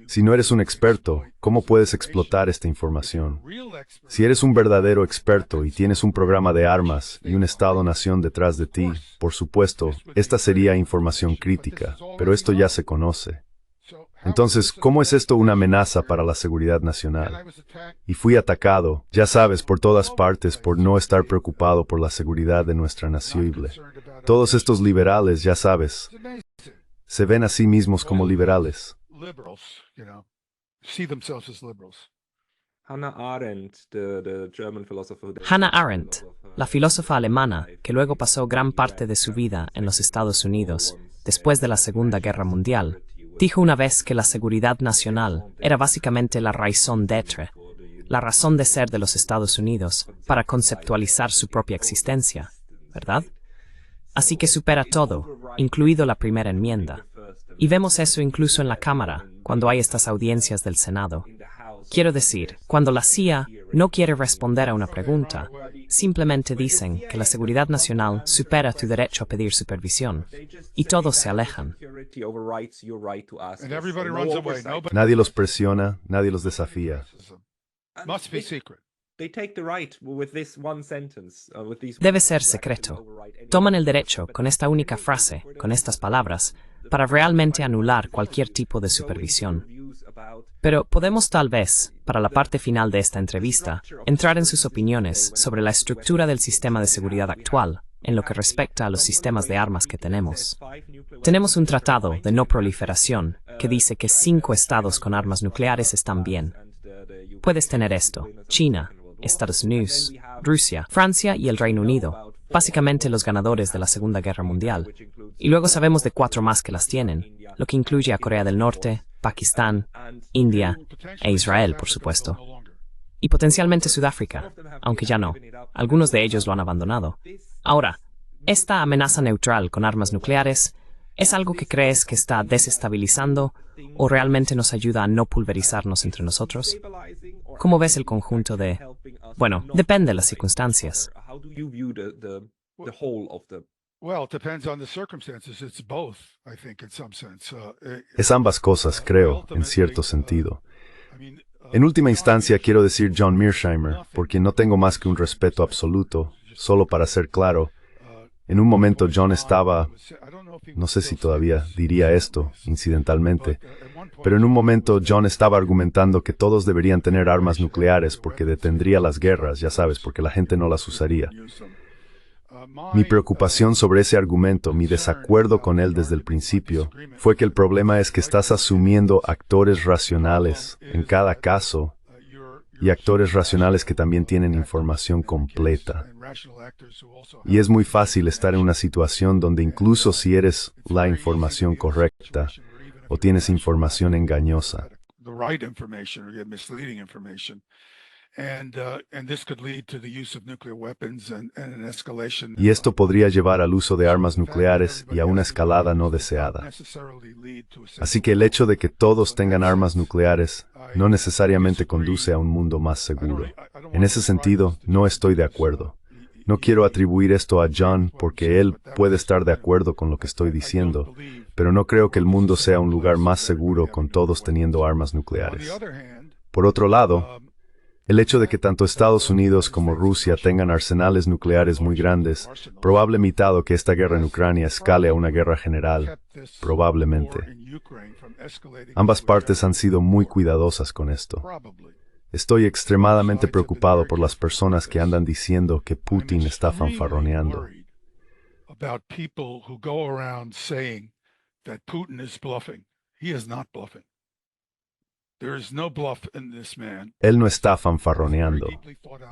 Si no eres un experto, ¿cómo puedes explotar esta información? Si eres un verdadero experto y tienes un programa de armas y un Estado-nación detrás de ti, por supuesto, esta sería información crítica, pero esto ya se conoce. Entonces, ¿cómo es esto una amenaza para la seguridad nacional? Y fui atacado, ya sabes, por todas partes por no estar preocupado por la seguridad de nuestra nación. Todos estos liberales, ya sabes, se ven a sí mismos como liberales. Hannah Arendt, the German philosopher. Hannah Arendt, la filósofa alemana que luego pasó gran parte de su vida en los Estados Unidos, después de la Segunda Guerra Mundial, dijo una vez que la seguridad nacional era básicamente la raison d'être, la razón de ser de los Estados Unidos para conceptualizar su propia existencia, ¿verdad? Así que supera todo, incluido la primera enmienda. Y vemos eso incluso en la Cámara, cuando hay estas audiencias del Senado. Quiero decir, cuando la CIA no quiere responder a una pregunta, simplemente dicen que la seguridad nacional supera tu derecho a pedir supervisión, y todos se alejan. Nadie los presiona, nadie los desafía. Debe ser secreto. Toman el derecho con esta única frase, con estas palabras, para realmente anular cualquier tipo de supervisión. Pero podemos tal vez, para la parte final de esta entrevista, entrar en sus opiniones sobre la estructura del sistema de seguridad actual, en lo que respecta a los sistemas de armas que tenemos. Tenemos un tratado de no proliferación que dice que 5 estados con armas nucleares están bien. Puedes tener esto: China, Estados Unidos, Rusia, Francia y el Reino Unido, básicamente los ganadores de la Segunda Guerra Mundial. Y luego sabemos de 4 más que las tienen, lo que incluye a Corea del Norte, Pakistán, India e Israel, por supuesto. Y potencialmente Sudáfrica, aunque ya no. Algunos de ellos lo han abandonado. Ahora, esta amenaza neutral con armas nucleares, ¿es algo que crees que está desestabilizando o realmente nos ayuda a no pulverizarnos entre nosotros? ¿Cómo ves el conjunto de...? Bueno, depende de las circunstancias. Well, it depends on the circumstances. It's both, I think, in some sense. Es ambas cosas, creo, en cierto sentido. En última instancia, quiero decir John Mearsheimer, por quien no tengo más que un respeto absoluto, solo para ser claro. En un momento John estaba, no sé si todavía diría esto, incidentalmente, pero en un momento John estaba argumentando que todos deberían tener armas nucleares porque detendría las guerras, ya sabes, porque la gente no las usaría. Mi preocupación sobre ese argumento, mi desacuerdo con él desde el principio, fue que el problema es que estás asumiendo actores racionales en cada caso y actores racionales que también tienen información completa. Y es muy fácil estar en una situación donde incluso si eres la información correcta o tienes información engañosa. Y esto podría llevar al uso de armas nucleares y a una escalada no deseada. Así que el hecho de que todos tengan armas nucleares no necesariamente conduce a un mundo más seguro. En ese sentido, no estoy de acuerdo. No quiero atribuir esto a John porque él puede estar de acuerdo con lo que estoy diciendo, pero no creo que el mundo sea un lugar más seguro con todos teniendo armas nucleares. Por otro lado, el hecho de que tanto Estados Unidos como Rusia tengan arsenales nucleares muy grandes probablemente ha evitado que esta guerra en Ucrania escale a una guerra general, probablemente. Ambas partes han sido muy cuidadosas con esto. Estoy extremadamente preocupado por las personas que andan diciendo que Putin está fanfarroneando. Él no está fanfarroneando.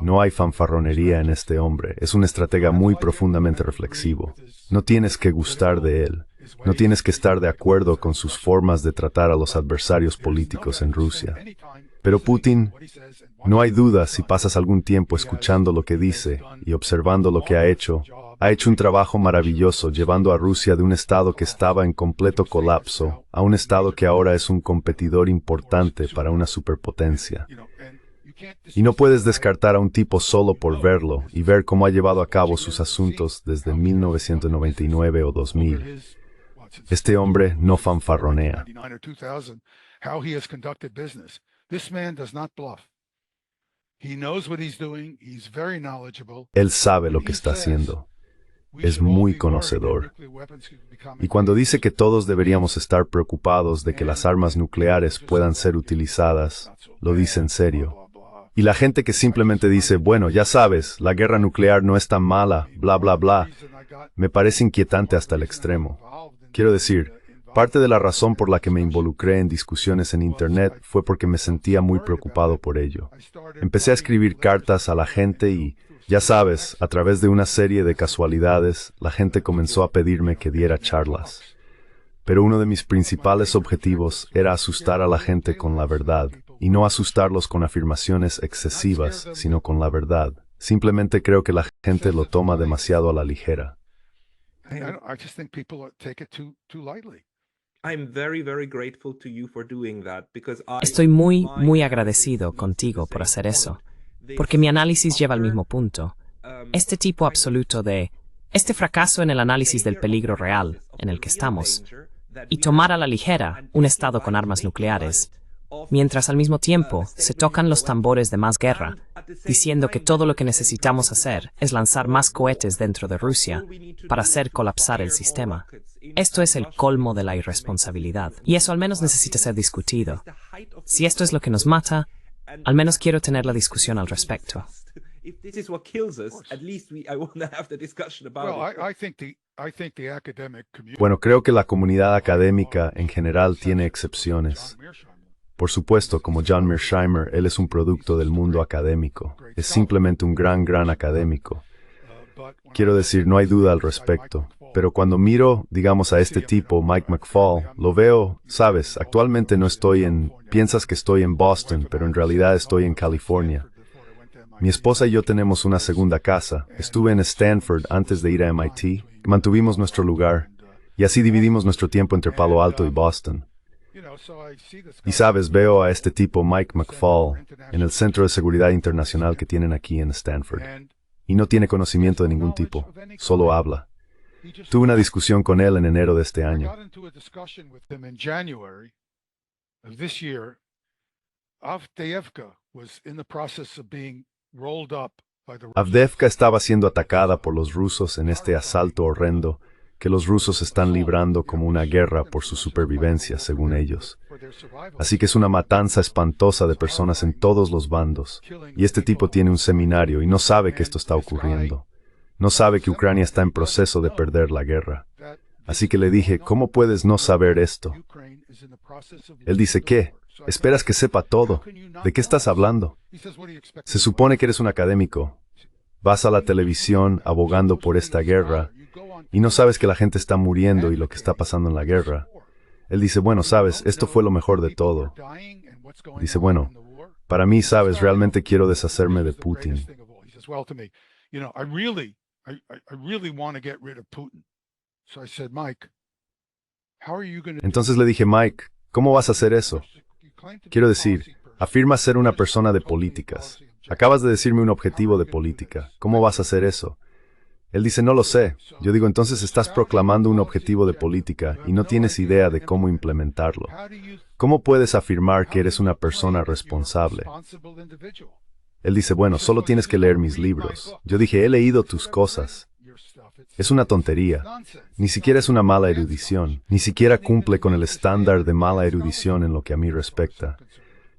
No hay fanfarronería en este hombre. Es un estratega muy profundamente reflexivo. No tienes que gustar de él. No tienes que estar de acuerdo con sus formas de tratar a los adversarios políticos en Rusia. Pero Putin, no hay duda si pasas algún tiempo escuchando lo que dice y observando lo que ha hecho un trabajo maravilloso llevando a Rusia de un estado que estaba en completo colapso a un estado que ahora es un competidor importante para una superpotencia. Y no puedes descartar a un tipo solo por verlo y ver cómo ha llevado a cabo sus asuntos desde 1999 o 2000. Este hombre no fanfarronea. Él sabe lo que está haciendo. Es muy conocedor. Y cuando dice que todos deberíamos estar preocupados de que las armas nucleares puedan ser utilizadas, lo dice en serio. Y la gente que simplemente dice, bueno, ya sabes, la guerra nuclear no es tan mala, bla, bla, bla, me parece inquietante hasta el extremo. Quiero decir, parte de la razón por la que me involucré en discusiones en Internet fue porque me sentía muy preocupado por ello. Empecé a escribir cartas a la gente y, ya sabes, a través de una serie de casualidades, la gente comenzó a pedirme que diera charlas. Pero uno de mis principales objetivos era asustar a la gente con la verdad, y no asustarlos con afirmaciones excesivas, sino con la verdad. Simplemente creo que la gente lo toma demasiado a la ligera. Estoy muy, muy agradecido contigo por hacer eso, porque mi análisis lleva al mismo punto. Este tipo absoluto de este fracaso en el análisis del peligro real en el que estamos, y tomar a la ligera un estado con armas nucleares, mientras al mismo tiempo se tocan los tambores de más guerra, diciendo que todo lo que necesitamos hacer es lanzar más cohetes dentro de Rusia para hacer colapsar el sistema. Esto es el colmo de la irresponsabilidad, y eso al menos necesita ser discutido. Si esto es lo que nos mata, al menos quiero tener la discusión al respecto. Bueno, creo que la comunidad académica en general tiene excepciones. Por supuesto, como John Mearsheimer, él es un producto del mundo académico. Es simplemente un gran académico. Quiero decir, no hay duda al respecto. Pero cuando miro, digamos, a este tipo, Mike McFaul, lo veo, sabes, actualmente no estoy piensas que estoy en Boston, pero en realidad estoy en California. Mi esposa y yo tenemos una segunda casa. Estuve en Stanford antes de ir a MIT. Mantuvimos nuestro lugar. Y así dividimos nuestro tiempo entre Palo Alto y Boston. Y sabes, veo a este tipo, Mike McFaul, en el Centro de Seguridad Internacional que tienen aquí en Stanford. Y no tiene conocimiento de ningún tipo, solo habla. Tuve una discusión con él en enero de este I año. got into a discussion with him in January of this year. Avdiivka was in the process of being rolled up by the Avdiivka estaba siendo atacada por los rusos en este asalto horrendo que los rusos están librando como una guerra por su supervivencia, según ellos. Así que es una matanza espantosa de personas en todos los bandos. Y este tipo tiene un seminario y no sabe que esto está ocurriendo. No sabe que Ucrania está en proceso de perder la guerra. Así que le dije, ¿cómo puedes no saber esto? Él dice, ¿qué? ¿Esperas que sepa todo? ¿De qué estás hablando? Se supone que eres un académico. Vas a la televisión abogando por esta guerra y no sabes que la gente está muriendo y lo que está pasando en la guerra. Él dice, bueno, sabes, esto fue lo mejor de todo. Dice, bueno, para mí, sabes, realmente quiero deshacerme de Putin. Entonces le dije, Mike, ¿cómo vas a hacer eso? Quiero decir, afirmas ser una persona de políticas. Acabas de decirme un objetivo de política. ¿Cómo vas a hacer eso? Él dice, no lo sé. Yo digo, entonces estás proclamando un objetivo de política y no tienes idea de cómo implementarlo. ¿Cómo puedes afirmar que eres una persona responsable? Él dice, bueno, solo tienes que leer mis libros. Yo dije, he leído tus cosas. Es una tontería. Ni siquiera es una mala erudición. Ni siquiera cumple con el estándar de mala erudición en lo que a mí respecta.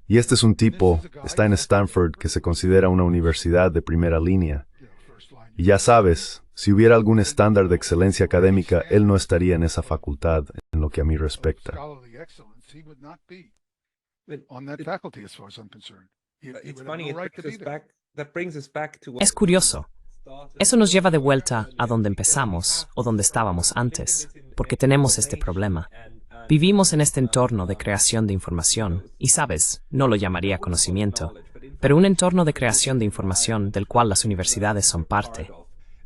Y este es un tipo, está en Stanford, que se considera una universidad de primera línea. Y ya sabes, si hubiera algún estándar de excelencia académica, él no estaría en esa facultad, en lo que a mí respecta. Es curioso. Eso nos lleva de vuelta a donde empezamos o donde estábamos antes, porque tenemos este problema. Vivimos en este entorno de creación de información, y sabes, no lo llamaría conocimiento, pero un entorno de creación de información del cual las universidades son parte.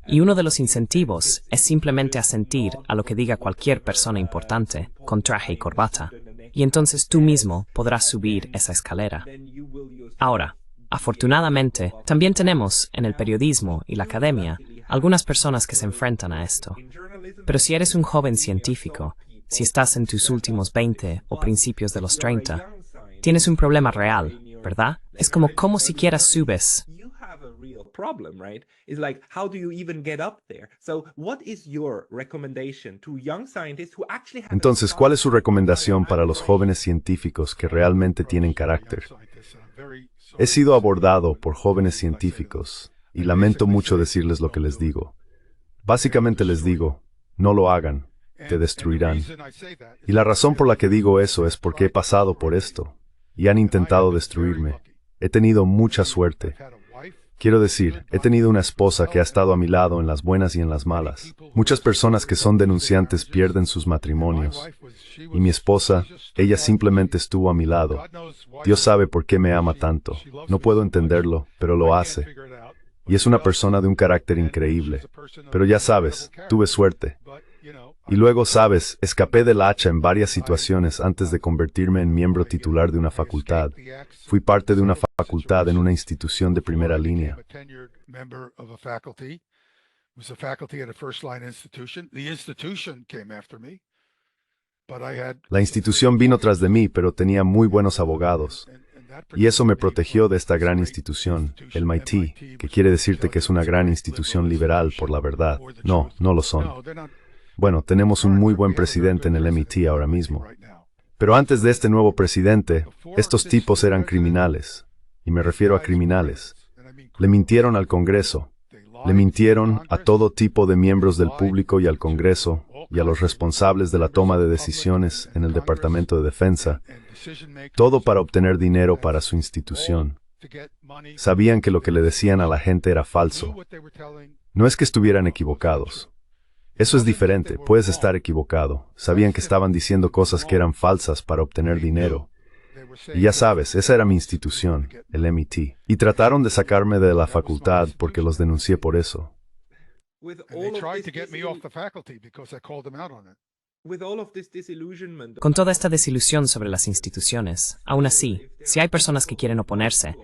Y uno de los incentivos es simplemente asentir a lo que diga cualquier persona importante, con traje y corbata, y entonces tú mismo podrás subir esa escalera. Ahora, afortunadamente, también tenemos, en el periodismo y la academia, algunas personas que se enfrentan a esto. Pero si eres un joven científico, si estás en tus últimos 20 o principios de los 30, tienes un problema real, ¿verdad? Es como cómo siquiera subes. Entonces, ¿cuál es su recomendación para los jóvenes científicos que realmente tienen carácter? He sido abordado por jóvenes científicos y lamento mucho decirles lo que les digo. Básicamente les digo, no lo hagan, te destruirán. Y la razón por la que digo eso es porque he pasado por esto y han intentado destruirme. He tenido mucha suerte. Quiero decir, he tenido una esposa que ha estado a mi lado en las buenas y en las malas. Muchas personas que son denunciantes pierden sus matrimonios. Y mi esposa, ella simplemente estuvo a mi lado. Dios sabe por qué me ama tanto. No puedo entenderlo, pero lo hace. Y es una persona de un carácter increíble. Pero ya sabes, tuve suerte. Y luego, sabes, escapé del hacha en varias situaciones antes de convertirme en miembro titular de una facultad. Fui parte de una facultad en una institución de primera línea. La institución vino tras de mí, pero tenía muy buenos abogados. Y eso me protegió de esta gran institución, el MIT, que quiere decirte que es una gran institución liberal por la verdad. No, no lo son. Bueno, tenemos un muy buen presidente en el MIT ahora mismo. Pero antes de este nuevo presidente, estos tipos eran criminales. Y me refiero a criminales. Le mintieron al Congreso. Le mintieron a todo tipo de miembros del público y al Congreso y a los responsables de la toma de decisiones en el Departamento de Defensa. Todo para obtener dinero para su institución. Sabían que lo que le decían a la gente era falso. No es que estuvieran equivocados. Eso es diferente, puedes estar equivocado. Sabían que estaban diciendo cosas que eran falsas para obtener dinero. Y ya sabes, esa era mi institución, el MIT. Y trataron de sacarme de la facultad porque los denuncié por eso. Con toda esta desilusión sobre las instituciones, aún así, si hay personas que quieren oponerse,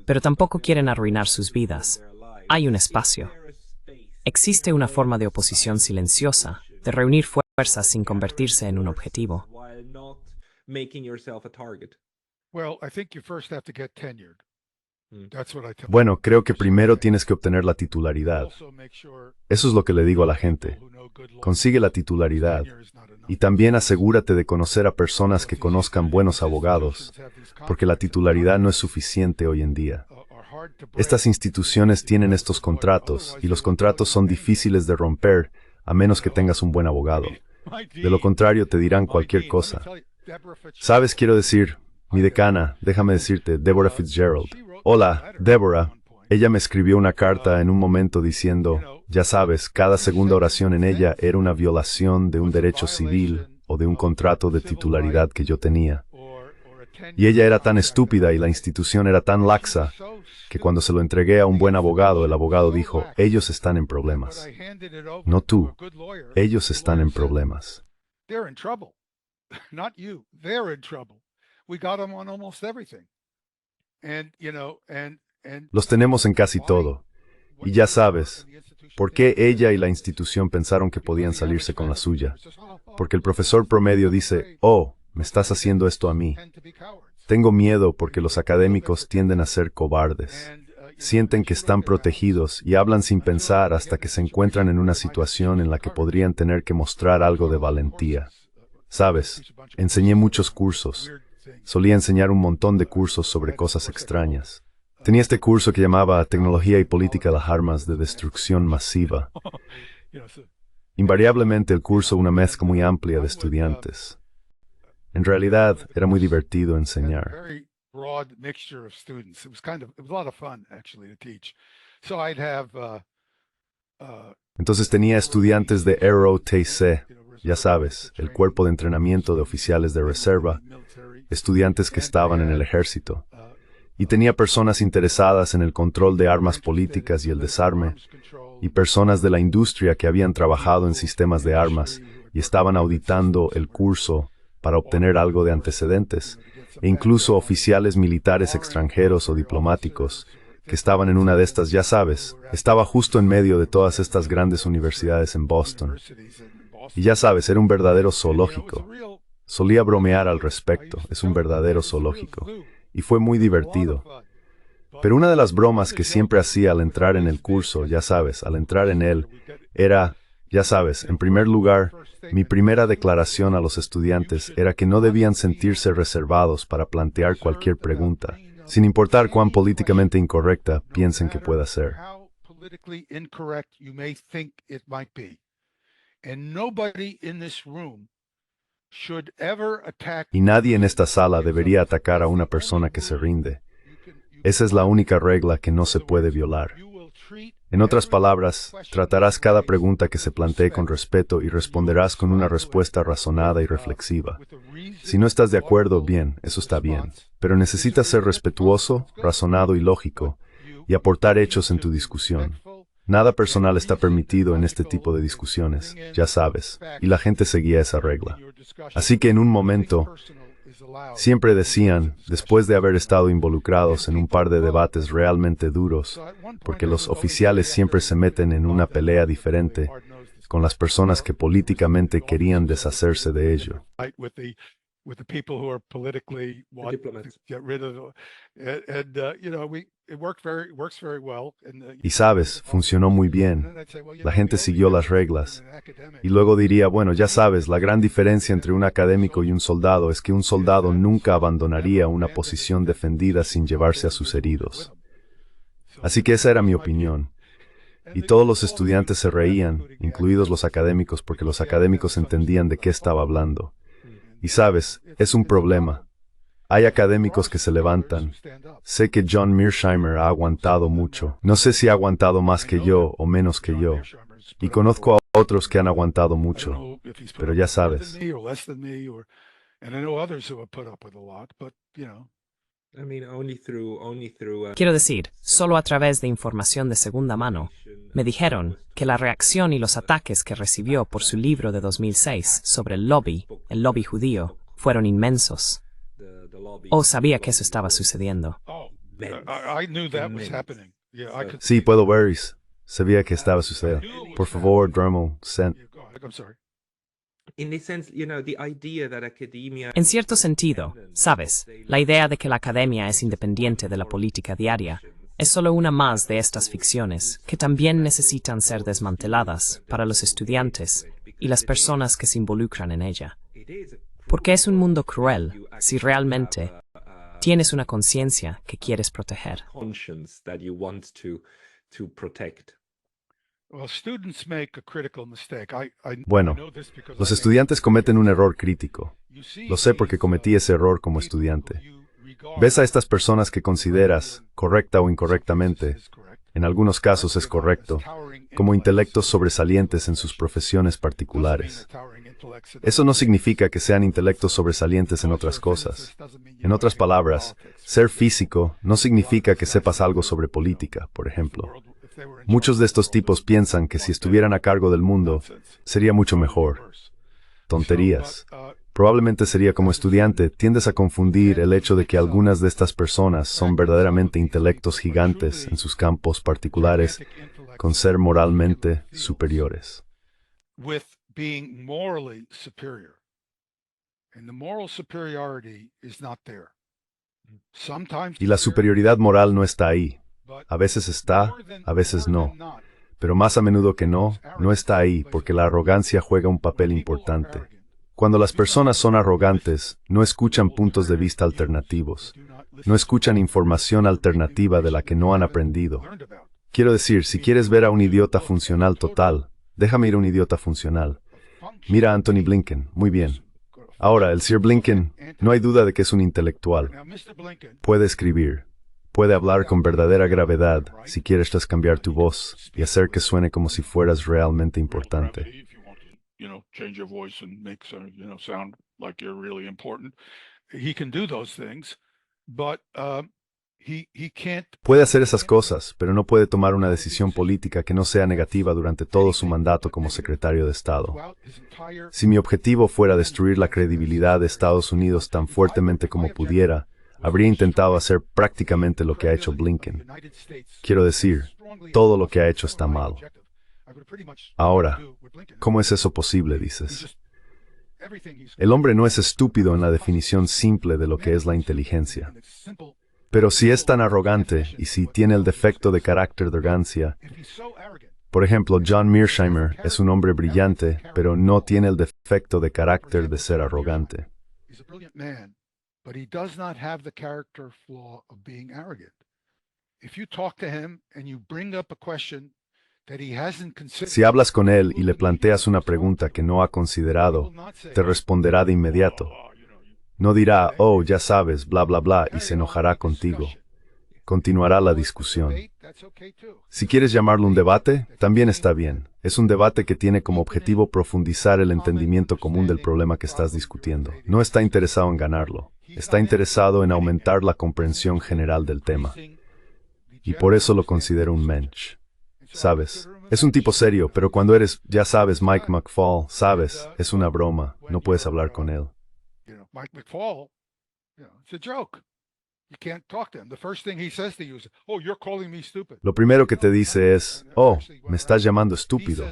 pero tampoco quieren arruinar sus vidas, hay un espacio. Existe una forma de oposición silenciosa, de reunir fuerzas sin convertirse en un objetivo. while not making yourself a target. Well, I think you first have to get tenured. Mm. That's what I tell Bueno, creo que people. primero tienes que obtener la titularidad. Also make sure Eso es lo que le digo a la gente. people who know good law, Consigue la titularidad. tenure is not enough. Y también asegúrate de conocer a personas que conozcan buenos abogados, porque la titularidad no es suficiente hoy en día. Estas instituciones tienen estos contratos, y los contratos son difíciles de romper a menos que tengas un buen abogado. De lo contrario, te dirán cualquier cosa. ¿Sabes? Quiero decir, mi decana, déjame decirte, Deborah Fitzgerald. Hola, Deborah. Ella me escribió una carta en un momento diciendo, ya sabes, cada segunda oración en ella era una violación de un derecho civil o de un contrato de titularidad que yo tenía. Y ella era tan estúpida y la institución era tan laxa que cuando se lo entregué a un buen abogado, el abogado dijo, ellos están en problemas. No tú. Ellos están en problemas. They're in trouble. Not you. They're in trouble. We got them on almost everything. And, Los tenemos en casi todo. Y ya sabes, ¿por qué ella y la institución pensaron que podían salirse con la suya? Porque el profesor promedio dice, oh, me estás haciendo esto a mí. Tengo miedo porque los académicos tienden a ser cobardes. Sienten que están protegidos y hablan sin pensar hasta que se encuentran en una situación en la que podrían tener que mostrar algo de valentía. Sabes, enseñé muchos cursos. Solía enseñar un montón de cursos sobre cosas extrañas. Tenía este curso que llamaba Tecnología y Política de las Armas de Destrucción Masiva. Invariablemente el curso una mezcla muy amplia de estudiantes. En realidad, era muy divertido enseñar. very broad mixture of students. It was a lot of fun actually to teach. So I'd have Entonces tenía estudiantes de ROTC, ya sabes, el cuerpo de entrenamiento de oficiales de reserva, estudiantes que estaban en el ejército. Y tenía personas interesadas en el control de armas políticas y el desarme, y personas de la industria que habían trabajado en sistemas de armas y estaban auditando el curso para obtener algo de antecedentes, e incluso oficiales militares extranjeros o diplomáticos que estaban en una de estas, ya sabes, estaba justo en medio de todas estas grandes universidades en Boston. Y ya sabes, era un verdadero zoológico. Solía bromear al respecto, es un verdadero zoológico. Y fue muy divertido. Pero una de las bromas que siempre hacía al entrar en el curso, ya sabes, al entrar en él, era, ya sabes, en primer lugar, mi primera declaración a los estudiantes era que no debían sentirse reservados para plantear cualquier pregunta, sin importar cuán políticamente incorrecta piensen que pueda ser. how politically incorrect you may think it might be. And nobody in this room should ever attack. Y nadie en esta sala debería atacar a una persona que se rinde. Esa es la única regla que no se puede violar. En otras palabras, tratarás cada pregunta que se plantee con respeto y responderás con una respuesta razonada y reflexiva. Si no estás de acuerdo, bien, eso está bien. Pero necesitas ser respetuoso, razonado y lógico, y aportar hechos en tu discusión. Nada personal está permitido en este tipo de discusiones, ya sabes, y la gente seguía esa regla. Así que en un momento, siempre decían, después de haber estado involucrados en un par de debates realmente duros, porque los oficiales siempre se meten en una pelea diferente con las personas que políticamente querían deshacerse de ello. With the people who are politically want to diplomats. get rid of, it works very well. Y sabes, funcionó muy bien. La gente siguió las reglas. Y luego diría, bueno, ya sabes, la gran diferencia entre un académico y un soldado es que un soldado nunca abandonaría una posición defendida sin llevarse a sus heridos. Así que esa era mi opinión. Y todos los estudiantes se reían, incluidos los académicos, porque los académicos entendían de qué estaba hablando. Y sabes, es un problema. Hay académicos que se levantan. Sé que John Mearsheimer ha aguantado mucho. No sé si ha aguantado más que yo o menos que yo. Y conozco a otros que han aguantado mucho. Pero ya sabes. I mean, only through Quiero decir, solo a través de información de segunda mano, me dijeron que la reacción y los ataques que recibió por su libro de 2006 sobre el lobby judío, fueron inmensos. the lobby. O sabía que eso estaba sucediendo. I knew that was happening. Yeah, I could. Sí, puedo ver. Sabía que estaba sucediendo. Por favor, Dremel, sent. Yeah, go ahead. I'm sorry. In this sense, the idea that academia En cierto sentido, sabes, la idea de que la academia es independiente de la política diaria es solo una más de estas ficciones que también necesitan ser desmanteladas para los estudiantes y las personas que se involucran en ella. Porque es un mundo cruel si realmente tienes una conciencia que quieres proteger. conscience that you want to protect. Well, students make a critical mistake. I Bueno, know this because Los I made estudiantes cometen un error crítico. it. You see Lo sé porque these, cometí ese error como people who estudiante. you regard Ves a estas personas que consideras, correcta o incorrectamente, is correct, en algunos casos es correcto, como intelectos sobresalientes en sus profesiones doesn't mean particulares. they're towering intellects in Eso no significa que sean intelectos sobresalientes en otras cosas. En otras palabras, ser físico no significa que sepas algo sobre política, por ejemplo. Muchos de estos tipos piensan que si estuvieran a cargo del mundo, sería mucho mejor. Tonterías. Probablemente sería como estudiante, tiendes a confundir el hecho de que algunas de estas personas son verdaderamente intelectos gigantes en sus campos particulares con ser moralmente superiores. with being morally superior. And the moral superiority is not there. Sometimes Y la it's there, superioridad moral no está ahí. but A veces está, more than- a veces more no. than not, Pero más a menudo que no, no está ahí porque la arrogancia juega un papel when people are importante. arrogant, Cuando las personas son arrogantes, no escuchan puntos de vista alternativos, do not listen no escuchan información alternativa de la que no han aprendido. learned about. Quiero decir, si quieres ver a un idiota funcional total, déjame ir a un idiota funcional. Mira a Anthony Blinken, muy bien. Ahora, el Sir Blinken, no hay duda de que es un intelectual. Now, Mr. Blinken, Puede escribir, puede hablar con verdadera gravedad si quieres cambiar tu voz y hacer que suene como si fueras realmente importante. If you want to, change your voice and make sound like you're really important. he can do those things, but he can't Puede hacer esas cosas, pero no puede tomar una decisión política que no sea negativa durante todo su mandato como secretario de Estado. throughout his entire Si mi objetivo fuera destruir la credibilidad de Estados Unidos tan fuertemente como pudiera, habría intentado hacer prácticamente lo que ha hecho Blinken. Quiero decir, todo lo que ha hecho está mal. Ahora, ¿cómo es eso posible, dices? El hombre no es estúpido en la definición simple de lo que es la inteligencia. Pero si es tan arrogante y si tiene el defecto de carácter de arrogancia, por ejemplo, John Mearsheimer es un hombre brillante, pero no tiene el defecto de carácter de ser arrogante. He's a brilliant man, but he does not have the character flaw of being arrogant. If you talk to him and you bring up a question that he hasn't considered, Si hablas con él y le planteas una pregunta que no ha considerado, te responderá de inmediato. No dirá, oh, ya sabes, bla, bla, bla, y se enojará contigo. Continuará la discusión. Si quieres llamarlo un debate, también está bien. Es un debate que tiene como objetivo profundizar el entendimiento común del problema que estás discutiendo. No está interesado en ganarlo. Está interesado en aumentar la comprensión general del tema. Y por eso lo considero un mensch. ¿Sabes? Es un tipo serio, pero cuando eres, ya sabes, Mike McFaul, sabes, es una broma. No puedes hablar con él. Mike McFaul, it's a joke. You can't talk to him. The first thing he says to you is, "Oh, you're calling me stupid." Lo primero que te dice es, oh, me estás llamando estúpido.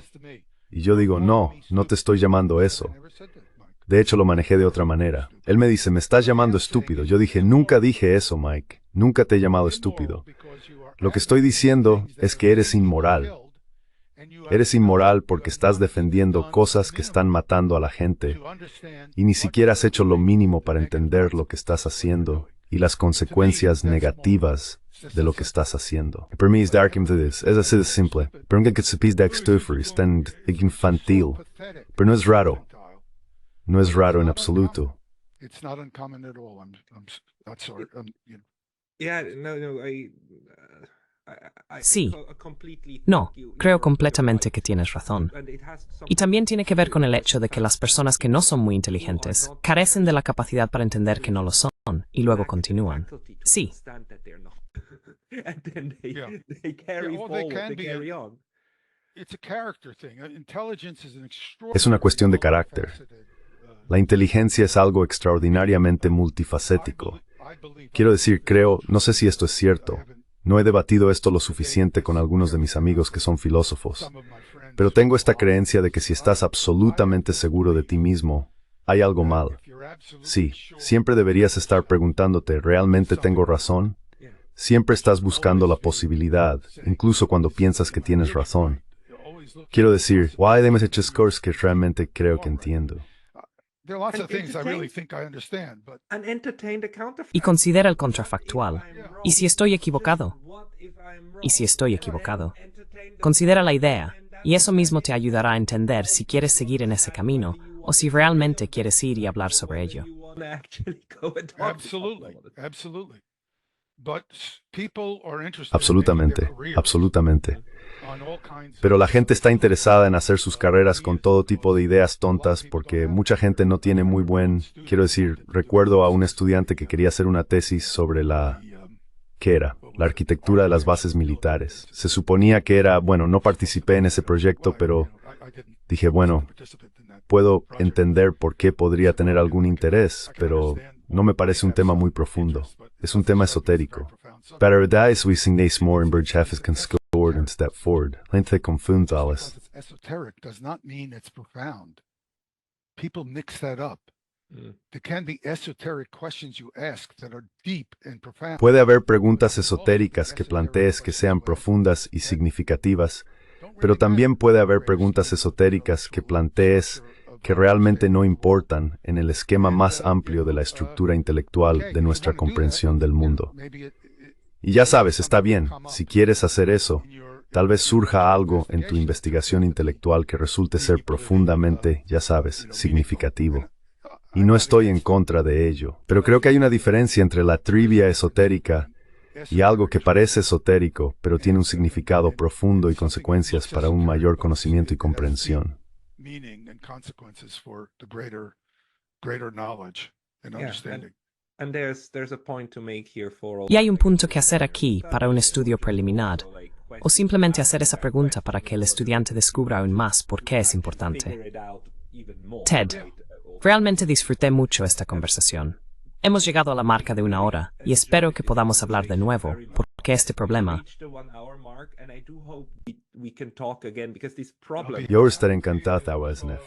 Y yo digo, no, no te estoy llamando eso. De hecho, lo manejé de otra manera. Él me dice, me estás llamando estúpido. Yo dije, nunca dije eso, Mike. Nunca te he llamado estúpido. Lo que estoy diciendo es que eres inmoral. Eres inmoral porque estás defendiendo cosas que están matando a la gente y ni siquiera has hecho lo mínimo para entender lo que estás haciendo y las consecuencias negativas de lo que estás haciendo. Para mí es así de simple. Pero que se pide es tan infantil. Pero no es raro. No es raro en absoluto. It's not uncommon at all. I'm sorry. Yeah, no, Sí. No, creo completamente que tienes razón. Y también tiene que ver con el hecho de que las personas que no son muy inteligentes carecen de la capacidad para entender que no lo son, y luego continúan. Sí. And then Yeah. they carry well, they forward, can they be carry on. It's a character thing. Intelligence is an Es una cuestión de carácter. La inteligencia es algo extraordinariamente multifacético. Quiero decir, creo, no sé si esto es cierto, No he debatido esto lo suficiente con algunos de mis amigos que son filósofos, pero tengo esta creencia de que si estás absolutamente seguro de ti mismo, hay algo mal. Sí, siempre deberías estar preguntándote, ¿realmente tengo razón? Siempre estás buscando la posibilidad, incluso cuando piensas que tienes razón. Quiero decir, hay muchas cosas que realmente creo que entiendo. There are lots of things I really think I understand, but And entertain the counterfacts. Y considera el contrafactual. ¿Y si estoy equivocado? ¿Y si estoy equivocado? Considera la idea, y eso mismo te ayudará a entender si quieres seguir en ese camino o si realmente quieres ir y hablar sobre ello. absolutely, absolutely. But people are interested in making Absolutamente, their careers absolutamente. on all kinds Pero of la gente está interesada en hacer sus carreras con todo tipo de ideas tontas porque mucha gente no tiene muy buen... Quiero decir, recuerdo a un estudiante que quería hacer una tesis sobre ¿qué era? La arquitectura de las bases militares. Se suponía que era, bueno, no participé en ese proyecto, pero dije, bueno, puedo entender por qué podría tener algún interés, pero no me parece un tema muy profundo. Es un tema esotérico. Para das we sing this more in Burchafes can score and step forward. Lente confunde alles. Esoteric does not mean it's profound. People mix that up. There can be esoteric questions you ask that are deep and profound. Puede haber preguntas esotéricas que plantees que sean profundas y significativas, pero también puede haber preguntas esotéricas que plantees que realmente no importan en el esquema más amplio de la estructura intelectual de nuestra comprensión del mundo. Y ya sabes, está bien, si quieres hacer eso, tal vez surja algo en tu investigación intelectual que resulte ser profundamente, ya sabes, significativo. Y no estoy en contra de ello, pero creo que hay una diferencia entre la trivia esotérica y algo que parece esotérico, pero tiene un significado profundo y consecuencias para un mayor conocimiento y comprensión. Meaning and consequences for the greater knowledge and Yeah, understanding. And there's a point to make here for all. Y hay un punto que hacer aquí para un estudio preliminar, o simplemente hacer esa pregunta para que el estudiante descubra aún más por qué es importante. Ted, realmente disfruté mucho esta conversación. Hemos llegado a la marca de 1 hora y espero que podamos hablar de nuevo, porque este problema... Yo estaré encantado, Wesneth.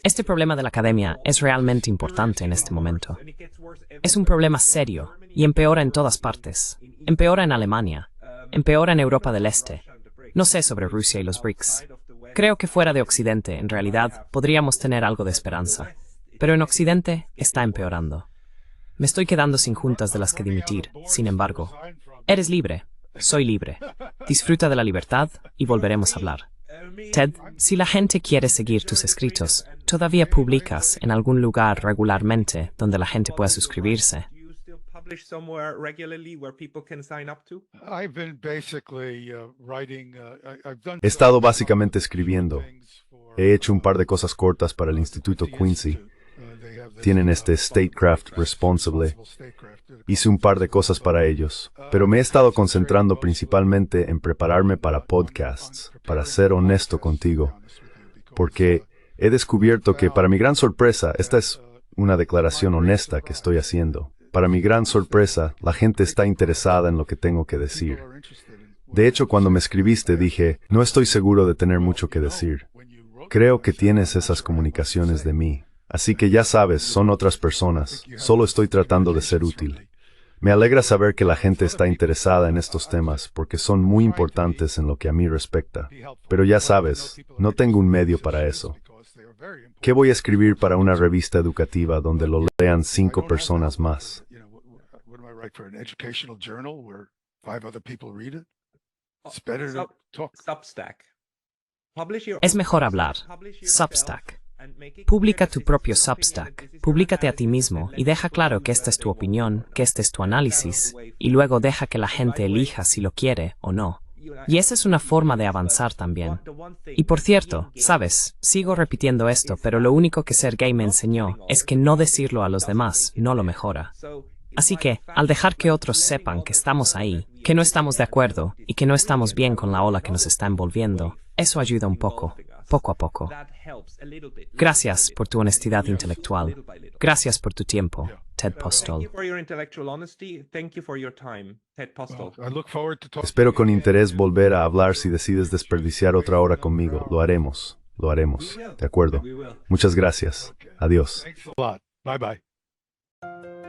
Este problema de la academia es realmente importante en este momento. Es un problema serio y empeora en todas partes. Empeora en Alemania. Empeora en Europa del Este. No sé sobre Rusia y los BRICS. Creo que fuera de Occidente, en realidad, podríamos tener algo de esperanza. Pero en Occidente está empeorando. Me estoy quedando sin juntas de las que dimitir, sin embargo. Eres libre. Soy libre. Disfruta de la libertad y volveremos a hablar. Ted, si la gente quiere seguir tus escritos, ¿todavía publicas en algún lugar regularmente donde la gente pueda suscribirse? I've been basically writing. I've done. He estado básicamente escribiendo. He hecho un par de cosas cortas para el Instituto Quincy. Tienen este Statecraft Responsable. Hice un par de cosas para ellos, pero me he estado concentrando principalmente en prepararme para podcasts, para ser honesto contigo, porque he descubierto que, para mi gran sorpresa, esta es una declaración honesta que estoy haciendo. Para mi gran sorpresa, la gente está interesada en lo que tengo que decir. De hecho, cuando me escribiste dije, no estoy seguro de tener mucho que decir. Creo que tienes esas comunicaciones de mí. Así que ya sabes, son otras personas. Solo estoy tratando de ser útil. Me alegra saber que la gente está interesada en estos temas porque son muy importantes en lo que a mí respecta. Pero ya sabes, no tengo un medio para eso. ¿Qué voy a escribir para una revista educativa donde lo lean 5 personas más? What am I write for an educational journal where 5 other people read it? It's better to talk. Substack. Es mejor hablar. Substack. Publica tu propio Substack. Públicate a ti mismo y deja claro que esta es tu opinión, que este es tu análisis, y luego deja que la gente elija si lo quiere o no. Y esa es una forma de avanzar también. Y por cierto, sabes, sigo repitiendo esto, pero lo único que Sergey me enseñó es que no decirlo a los demás no lo mejora. Así que, al dejar que otros sepan que estamos ahí, que no estamos de acuerdo y que no estamos bien con la ola que nos está envolviendo, eso ayuda un poco, poco a poco. Gracias por tu honestidad intelectual. Gracias por tu tiempo. Ted Thank Postol. you for your intellectual honesty. Thank you for your time, Ted Postol. I look forward to talking. Espero con interés volver a hablar si decides desperdiciar otra hora conmigo. Lo haremos. Lo haremos. ¿De acuerdo? We will. Muchas gracias. Adiós. Thanks a lot. Bye bye.